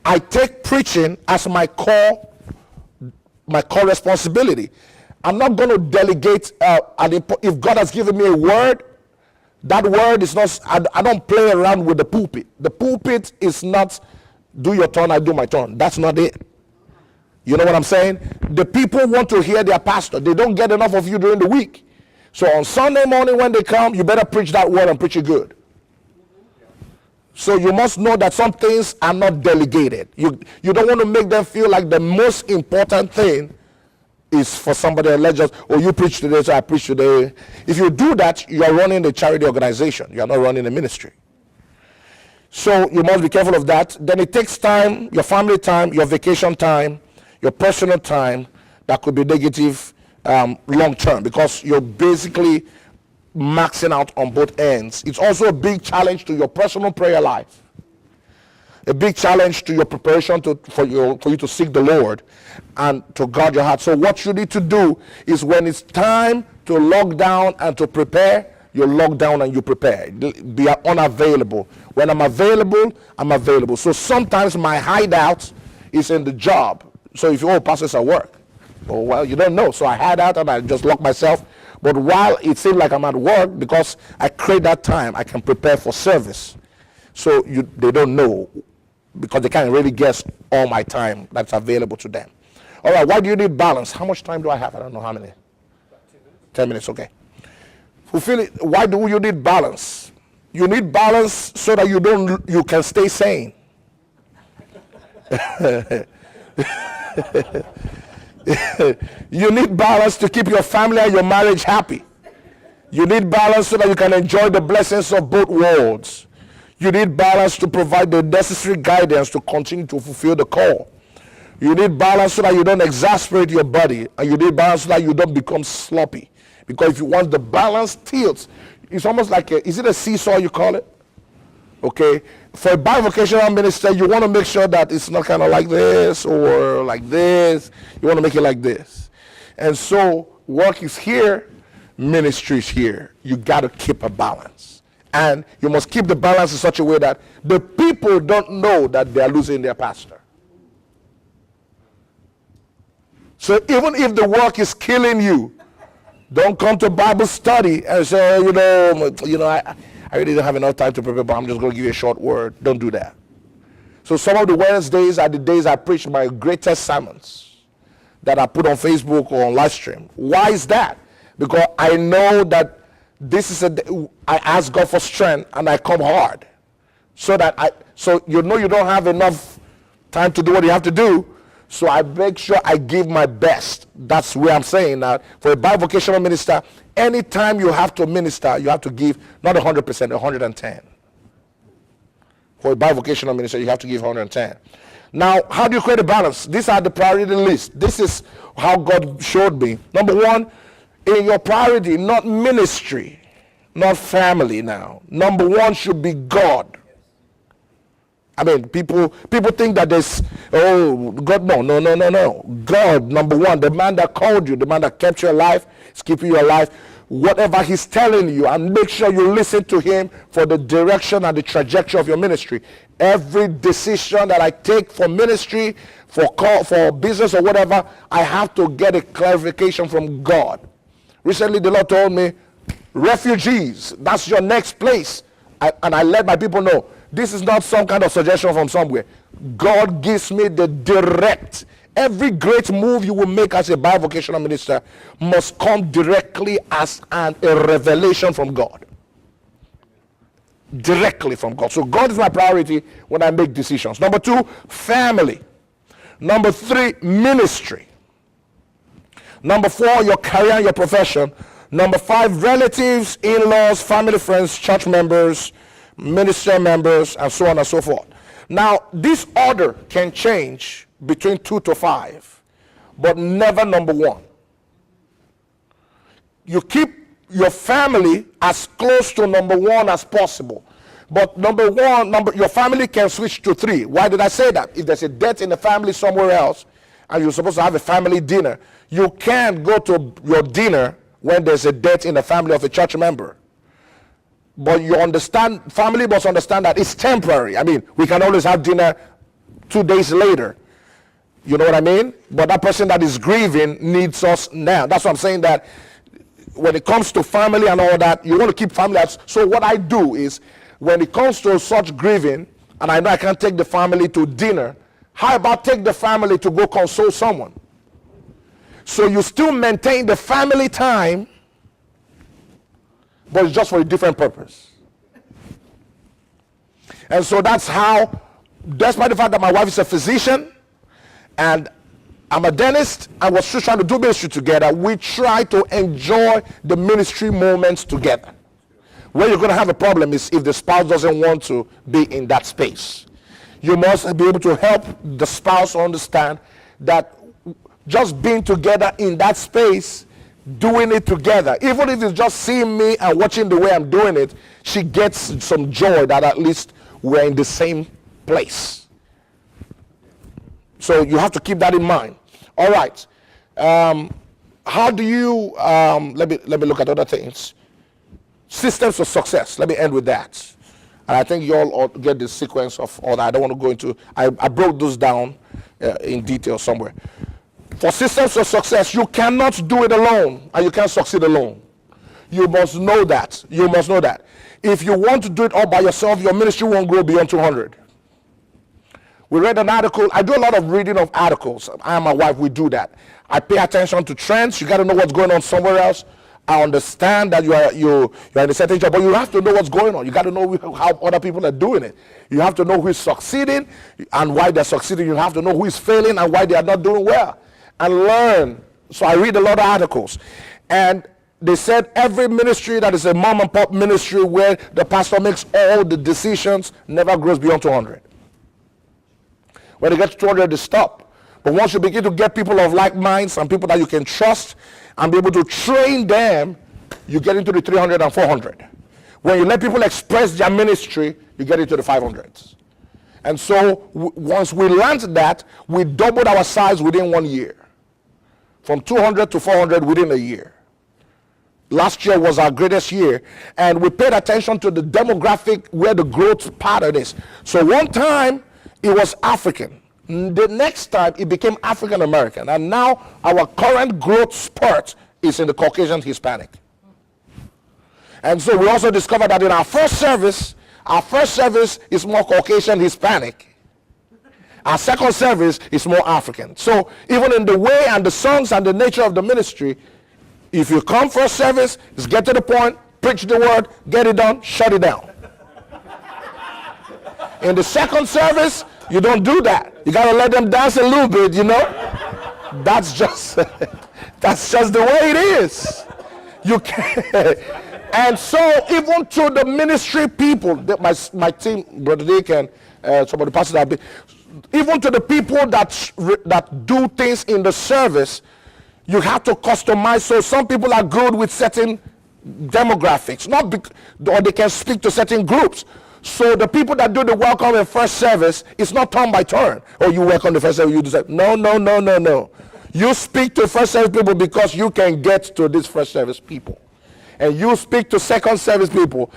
I take preaching as my core responsibility. I'm not going to delegate. If God has given me a word, that word is not. I don't play around with the pulpit. The pulpit is not do your turn, I do my turn. That's not it. You know what I'm saying? The people want to hear their pastor. They don't get enough of you during the week. So on Sunday morning when they come, you better preach that word and preach it good. So you must know that some things are not delegated. You don't want to make them feel like the most important thing is for somebody else. Let's just, oh, you preach today, so I preach today. If you do that, you are running the charity organization. You are not running the ministry. So you must be careful of that. Then it takes time, your family time, your vacation time, your personal time, that could be negative long term, because you're basically maxing out on both ends. It's also a big challenge to your personal prayer life, a big challenge to your preparation for you to seek the Lord and to guard your heart. So what you need to do is, when it's time to lock down and to prepare, you lock down and you prepare. Be unavailable. When I'm available, I'm available. So sometimes my hideout is in the job. So if your pastor's at work, oh, well, you don't know. So I hide out and I just lock myself. But while it seems like I'm at work, because I create that time, I can prepare for service. So they don't know, because they can't really guess all my time that's available to them. All right, why do you need balance? How much time do I have? I don't know how many. 10 minutes, okay. Fulfill it. Why do you need balance? You need balance so that you can stay sane. You need balance to keep your family and your marriage happy. You need balance so that you can enjoy the blessings of both worlds. You need balance to provide the necessary guidance to continue to fulfill the call. You need balance so that you don't exasperate your body, and you need balance so that you don't become sloppy. Because if you want the balance tilts, it's almost like is it a seesaw you call it? Okay? For a bivocational minister, you want to make sure that it's not kind of like this or like this. You want to make it like this. And so work is here, ministry is here. You got to keep a balance. And you must keep the balance in such a way that the people don't know that they are losing their pastor. So even if the work is killing you, don't come to Bible study and say, I really don't have enough time to prepare, but I'm just going to give you a short word. Don't do that. So some of the Wednesdays are the days I preach my greatest sermons that I put on Facebook or on live stream. Why is that? Because I know that this is I ask God for strength and I come hard. So you don't have enough time to do what you have to do. So I make sure I give my best. That's where I'm saying that for a bivocational minister, anytime you have to minister, you have to give not 100%, 110. For a bivocational minister, you have to give 110. Now, how do you create a balance? These are the priority list. This is how God showed me. Number one, in your priority, not ministry, not family now. Number one should be God. I mean, people think that there's, God, no. God, number one, the man that called you, the man that kept you alive, is keeping you alive. Whatever he's telling you, and make sure you listen to him for the direction and the trajectory of your ministry. Every decision that I take for ministry, for business or whatever, I have to get a clarification from God. Recently, the Lord told me, refugees, that's your next place. And I let my people know, this is not some kind of suggestion from somewhere. God gives me the direct. Every great move you will make as a bivocational minister must come directly as a revelation from God. Directly from God. So God is my priority when I make decisions. Number two, family. Number three, ministry. Number four, your career and your profession. Number five, relatives, in-laws, family, friends, church members, minister members, and so on and so forth. Now, this order can change between 2 to 5, but never number one. You keep your family as close to number one as possible. But your family can switch to 3. Why did I say that? If there's a death in the family somewhere else, and you're supposed to have a family dinner, you can't go to your dinner when there's a death in the family of a church member. But family must understand that it's temporary. I mean, we can always have dinner 2 days later. You know what I mean? But that person that is grieving needs us now. That's what I'm saying, that when it comes to family and all that, you want to keep family out. So what I do is, when it comes to such grieving, and I know I can't take the family to dinner, how about take the family to go console someone? So you still maintain the family time, but it's just for a different purpose. And so that's how, despite the fact that my wife is a physician and I'm a dentist, and we're still trying to do ministry together, we try to enjoy the ministry moments together. Where you're going to have a problem is if the spouse doesn't want to be in that space. You must be able to help the spouse understand that just being together in that space, doing it together, even if it's just seeing me and watching the way I'm doing it, she gets some joy that at least we're in the same place. So you have to keep that in mind. All right. How do you, let me look at other things. Systems of success. Let me end with that. And I think you all get the sequence of all that. I don't want to go into, I broke those down in detail somewhere. For systems of success, you cannot do it alone, and you can't succeed alone. You must know that. You must know that. If you want to do it all by yourself, your ministry won't grow beyond 200. We read an article. I do a lot of reading of articles. I and my wife, we do that. I pay attention to trends. You got to know what's going on somewhere else. I understand that you're in a certain job, but you have to know what's going on. You got to know how other people are doing it. You have to know who is succeeding and why they're succeeding. You have to know who is failing and why they are not doing well. And learn. So I read a lot of articles. And they said every ministry that is a mom and pop ministry where the pastor makes all the decisions never grows beyond 200. When it gets to 200, they stop. But once you begin to get people of like minds and people that you can trust and be able to train them, you get into the 300 and 400. When you let people express their ministry, you get into the 500s. And so once we learned that, we doubled our size within 1 year. From 200 to 400 within a year. Last year was our greatest year, and we paid attention to the demographic where the growth pattern is. So one time it was African. The next time it became African American, and now our current growth spurt is in the Caucasian Hispanic. And so we also discovered that in our first service is more Caucasian Hispanic. Our second service is more African. So even in the way and the songs and the nature of the ministry, if you come first service, just get to the point, preach the word, get it done, shut it down. In the second service, you don't do that. You got to let them dance a little bit, you know. That's just the way it is. You can't. And so even to the ministry people, my team, Brother Dick and some of the pastors have been, even to the people that do things in the service, you have to customize. So some people are good with certain demographics, or they can speak to certain groups. So the people that do the welcome and first service, it's not turn by turn. Oh, you welcome the first service, you do that. No. You speak to first service people because you can get to these first service people. And you speak to second service people.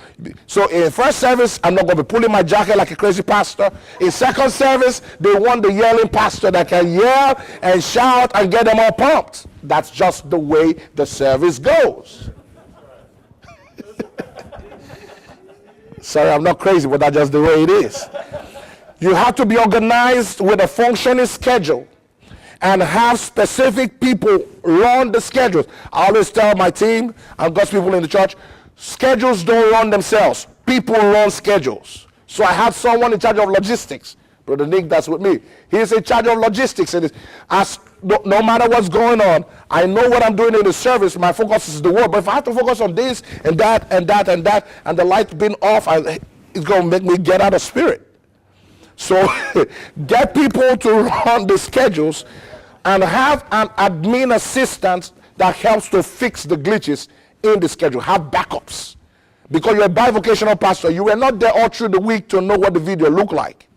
So in first service, I'm not going to be pulling my jacket like a crazy pastor. In second service, they want the yelling pastor that can yell and shout and get them all pumped. That's just the way the service goes. Sorry, I'm not crazy, but that's just the way it is. You have to be organized with a functioning schedule and have specific people run the schedules. I always tell my team and God's people in the church, schedules don't run themselves. People run schedules. So I have someone in charge of logistics. Brother Nick, that's with me. He's in charge of logistics. And no matter what's going on, I know what I'm doing in the service. My focus is the word. But if I have to focus on this and that and that and that, and the light being off, it's going to make me get out of spirit. So get people to run the schedules and have an admin assistant that helps to fix the glitches in the schedule. Have backups. Because you're a bivocational pastor, you were not there all through the week to know what the video looked like.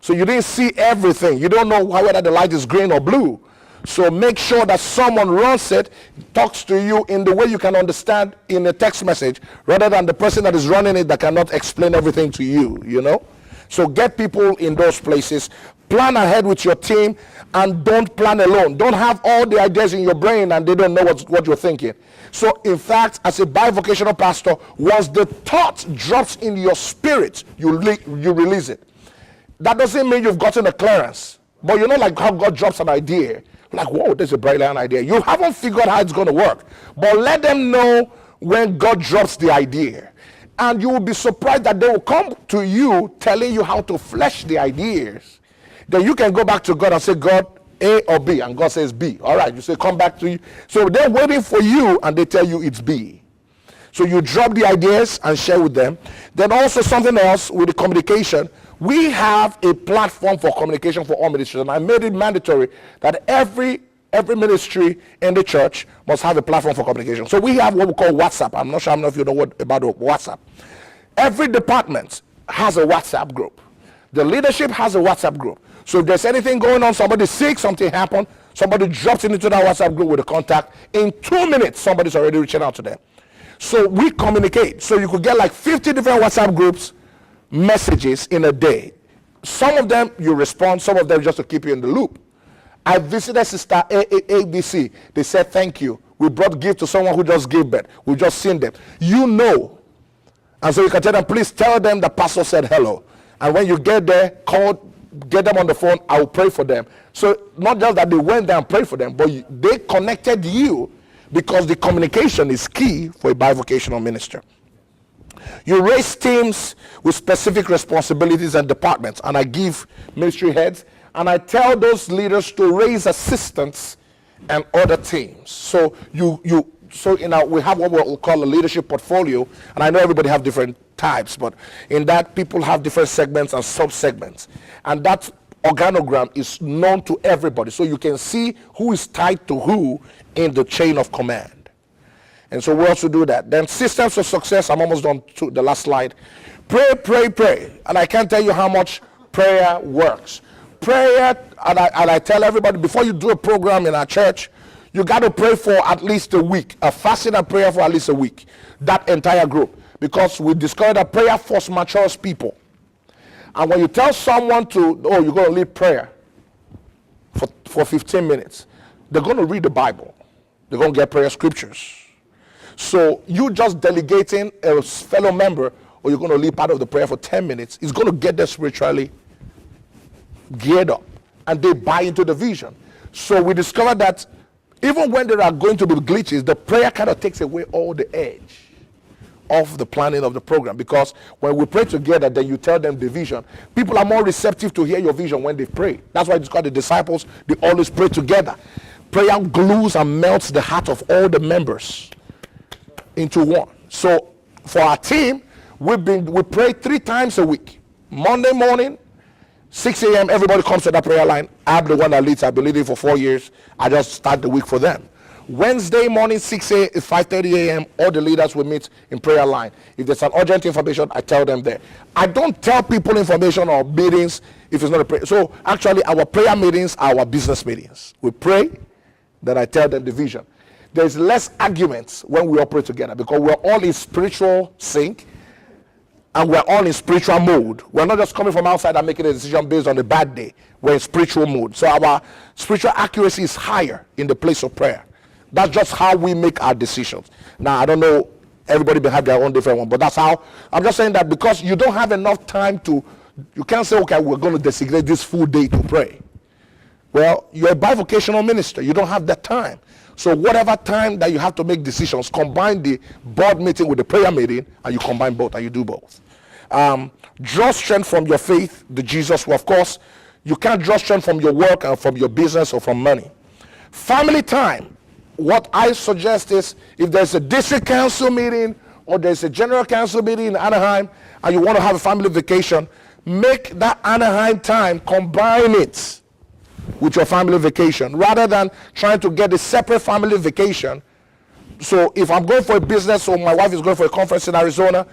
So you didn't see everything. You don't know whether the light is green or blue. So make sure that someone runs it, talks to you in the way you can understand in a text message, rather than the person that is running it that cannot explain everything to you, you know. So get people in those places. Plan ahead with your team, and don't plan alone. Don't have all the ideas in your brain and they don't know what you're thinking. So in fact, as a bivocational pastor, once the thought drops in your spirit, you release it. That doesn't mean you've gotten a clearance. But you know, like how God drops an idea. Like, whoa, there's a brilliant idea. You haven't figured out how it's going to work. But let them know when God drops the idea. And you will be surprised that they will come to you telling you how to flesh the ideas. Then you can go back to God and say, God, A or B. And God says B. All right, you say, come back to you. So they're waiting for you and they tell you it's B. So you drop the ideas and share with them. Then also something else with the communication. We have a platform for communication for all ministries. And I made it mandatory that every ministry in the church must have a platform for communication. So we have what we call WhatsApp. I'm not sure if you know about WhatsApp. Every department has a WhatsApp group. The leadership has a WhatsApp group. So if there's anything going on, somebody's sick, something happened, somebody drops into that WhatsApp group with a contact. In 2 minutes, somebody's already reaching out to them. So we communicate. So you could get like 50 different WhatsApp groups, messages in a day. Some of them you respond, some of them just to keep you in the loop. I visited Sister ABC. They said thank you. We brought gift to someone who just gave birth. We just seen them. You know. And so you can tell them, please tell them the pastor said hello. And when you get there, get them on the phone. I will pray for them. So not just that they went there and prayed for them, but they connected you, because the communication is key for a bivocational minister. You raise teams with specific responsibilities and departments, and I give ministry heads, and I tell those leaders to raise assistants and other teams. So we have what we'll call a leadership portfolio, and I know everybody have different types, but in that people have different segments and sub-segments, and that organogram is known to everybody, so you can see who is tied to who in the chain of command. And so we also do that. Then systems of success, I'm almost done to the last slide. Pray, pray, pray. And I can't tell you how much prayer works. Prayer, and I tell everybody, before you do a program in our church, you got to pray for at least a week. A fasting and prayer for at least a week. That entire group. Because we discovered that prayer first matures people. And when you tell someone you're going to lead prayer for 15 minutes, they're going to read the Bible. They're going to get prayer scriptures. So you just delegating a fellow member, or you're going to lead part of the prayer for 10 minutes, is going to get them spiritually geared up. And they buy into the vision. So we discovered that even when there are going to be glitches, the prayer kind of takes away all the edge of the planning of the program. Because when we pray together, then you tell them the vision. People are more receptive to hear your vision when they pray. That's why it's called the disciples. They always pray together. Prayer glues and melts the heart of all the members into one. So for our team, we pray 3 times a week. Monday morning, 6 a.m., everybody comes to that prayer line. I'm the one that leads. I've been leading for 4 years. I just start the week for them. Wednesday morning, 5:30 a.m., all the leaders will meet in prayer line. If there's an urgent information, I tell them there. I don't tell people information or meetings if it's not a prayer. So actually, our prayer meetings are our business meetings. We pray, then I tell them the vision. There's less arguments when we operate together because we're all in spiritual sync and we're all in spiritual mode. We're not just coming from outside and making a decision based on a bad day. We're in spiritual mode. So our spiritual accuracy is higher in the place of prayer. That's just how we make our decisions. Now, I don't know, everybody may have their own different one, but that's how. I'm just saying that because you don't have enough time you can't say, okay, we're going to designate this full day to pray. Well, you're a bivocational minister. You don't have that time. So whatever time that you have to make decisions, combine the board meeting with the prayer meeting, and you combine both, and you do both. Draw strength from your faith, the Jesus. Well, of course, you can't draw strength from your work and from your business or from money. Family time. What I suggest is if there's a district council meeting or there's a general council meeting in Anaheim and you want to have a family vacation, make that Anaheim time, combine it with your family vacation rather than trying to get a separate family vacation. So if I'm going for a business or my wife is going for a conference in Arizona,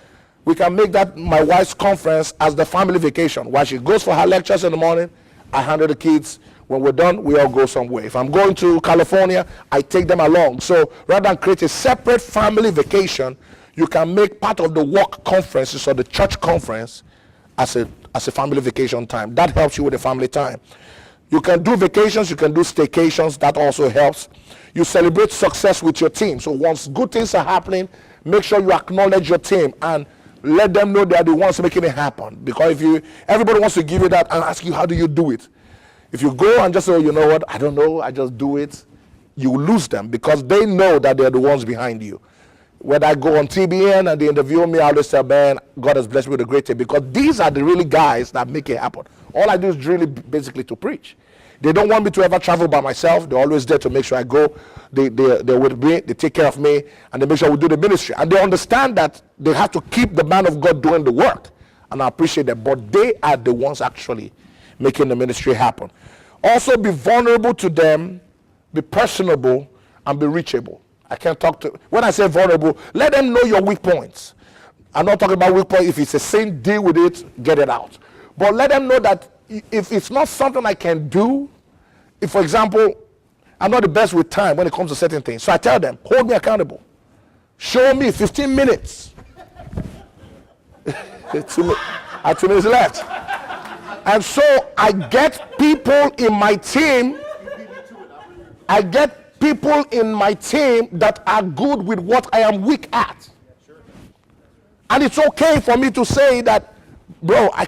we can make that my wife's conference as the family vacation. While she goes for her lectures in the morning, I handle the kids. When we're done, we all go somewhere. If I'm going to California, I take them along. So rather than create a separate family vacation, you can make part of the work conferences or the church conference as a family vacation time. That helps you with the family time. You can do vacations, you can do staycations. That also helps. You celebrate success with your team. So once good things are happening, make sure you acknowledge your team and let them know they are the ones making it happen. Because everybody wants to give you that and ask you, how do you do it? If you go and just say, oh, you know what, I don't know, I just do it, you lose them because they know that they're the ones behind you. When I go on TBN and they interview me, I always say, man, God has blessed me with a great team because these are the really guys that make it happen. All I do is really basically to preach. They don't want me to ever travel by myself. They're always there to make sure I go. They're with me, they take care of me, and they make sure we do the ministry. And they understand that they have to keep the man of God doing the work. And I appreciate that, but they are the ones actually making the ministry happen. Also be vulnerable to them, be personable, and be reachable. I can't talk to, when I say vulnerable, let them know your weak points. I'm not talking about weak points. If it's a sin, deal with it, get it out. But let them know that if it's not something I can do, if, for example, I'm not the best with time when it comes to certain things. So I tell them, hold me accountable. Show me 15 minutes. I have 2 minutes left. And so I get people in my team, that are good with what I am weak at. And it's okay for me to say that, bro, I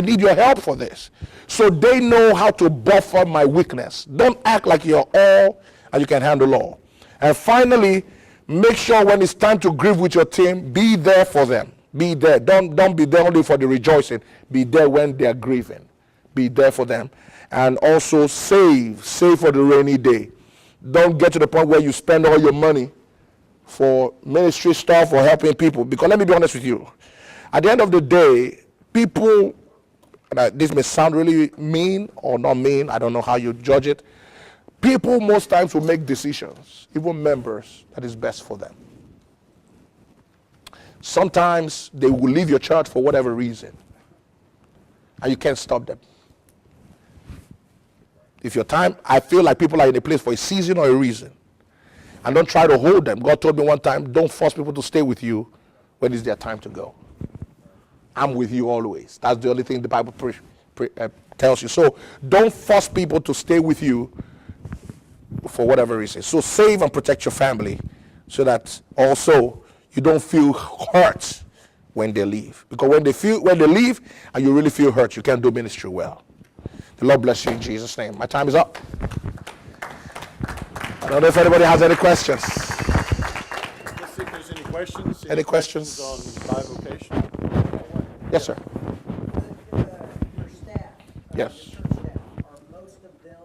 need your help for this. So they know how to buffer my weakness. Don't act like you're all and you can handle all. And finally, make sure when it's time to grieve with your team, be there for them. Be there. Don't be there only for the rejoicing. Be there when they're grieving. Be there for them. And also save for the rainy day. Don't get to the point where you spend all your money for ministry stuff or helping people. Because let me be honest with you. At the end of the day, people, this may sound really mean or not mean, I don't know how you judge it. People most times will make decisions, even members, that is best for them. Sometimes they will leave your church for whatever reason, and you can't stop them. If your time, I feel like people are in a place for a season or a reason, and don't try to hold them. God told me one time, don't force people to stay with you when it's their time to go. I'm with you always. That's the only thing the Bible tells you. So don't force people to stay with you for whatever reason. So save and protect your family so that also you don't feel hurt when they leave. Because when they leave and you really feel hurt, you can't do ministry well. The Lord bless you in Jesus' name. My time is up. I don't know if anybody has any questions. Let's see if there's any questions. Any questions? On Bi Vocational? Yes, sir. Your staff, Yes. your church staff, are most of them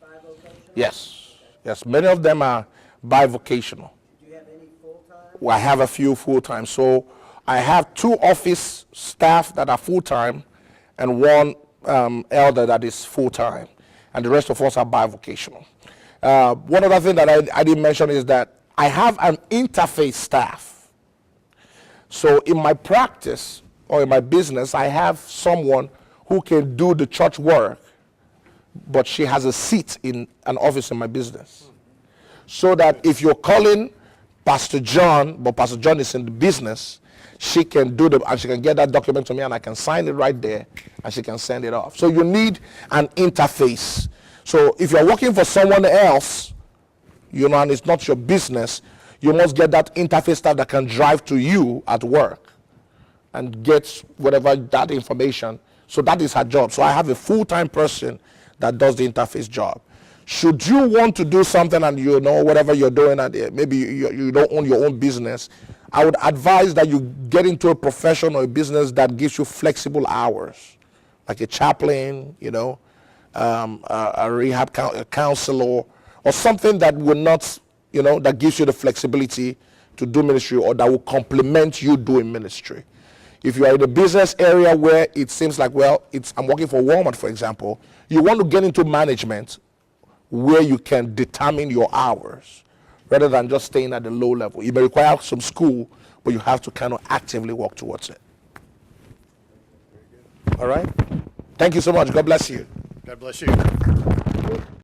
bivocational? Yes. Yes. Many of them are bivocational. Do you have any full-time? Well, I have a few full-time. So I have 2 office staff that are full-time and 1 elder that is full-time. And the rest of us are bivocational. One other thing that I didn't mention is that I have an interface staff. So in my practice or in my business, I have someone who can do the church work, but she has a seat in an office in my business. So that if you're calling Pastor John, but Pastor John is in the business, she can do and she can get that document to me and I can sign it right there and she can send it off. So you need an interface. So if you're working for someone else, and it's not your business, you must get that interface staff that can drive to you at work and get whatever that information. So that is her job. So I have a full-time person that does the interface job. Should you want to do something and whatever you're doing, and maybe you don't own your own business, I would advise that you get into a profession or a business that gives you flexible hours, like a chaplain, a rehab counselor, or something that will not, that gives you the flexibility to do ministry or that will complement you doing ministry. If you are in a business area where it seems like, I'm working for Walmart, for example, you want to get into management where you can determine your hours rather than just staying at the low level. It may require some school, but you have to kind of actively work towards it. All right? Thank you so much. God bless you. God bless you.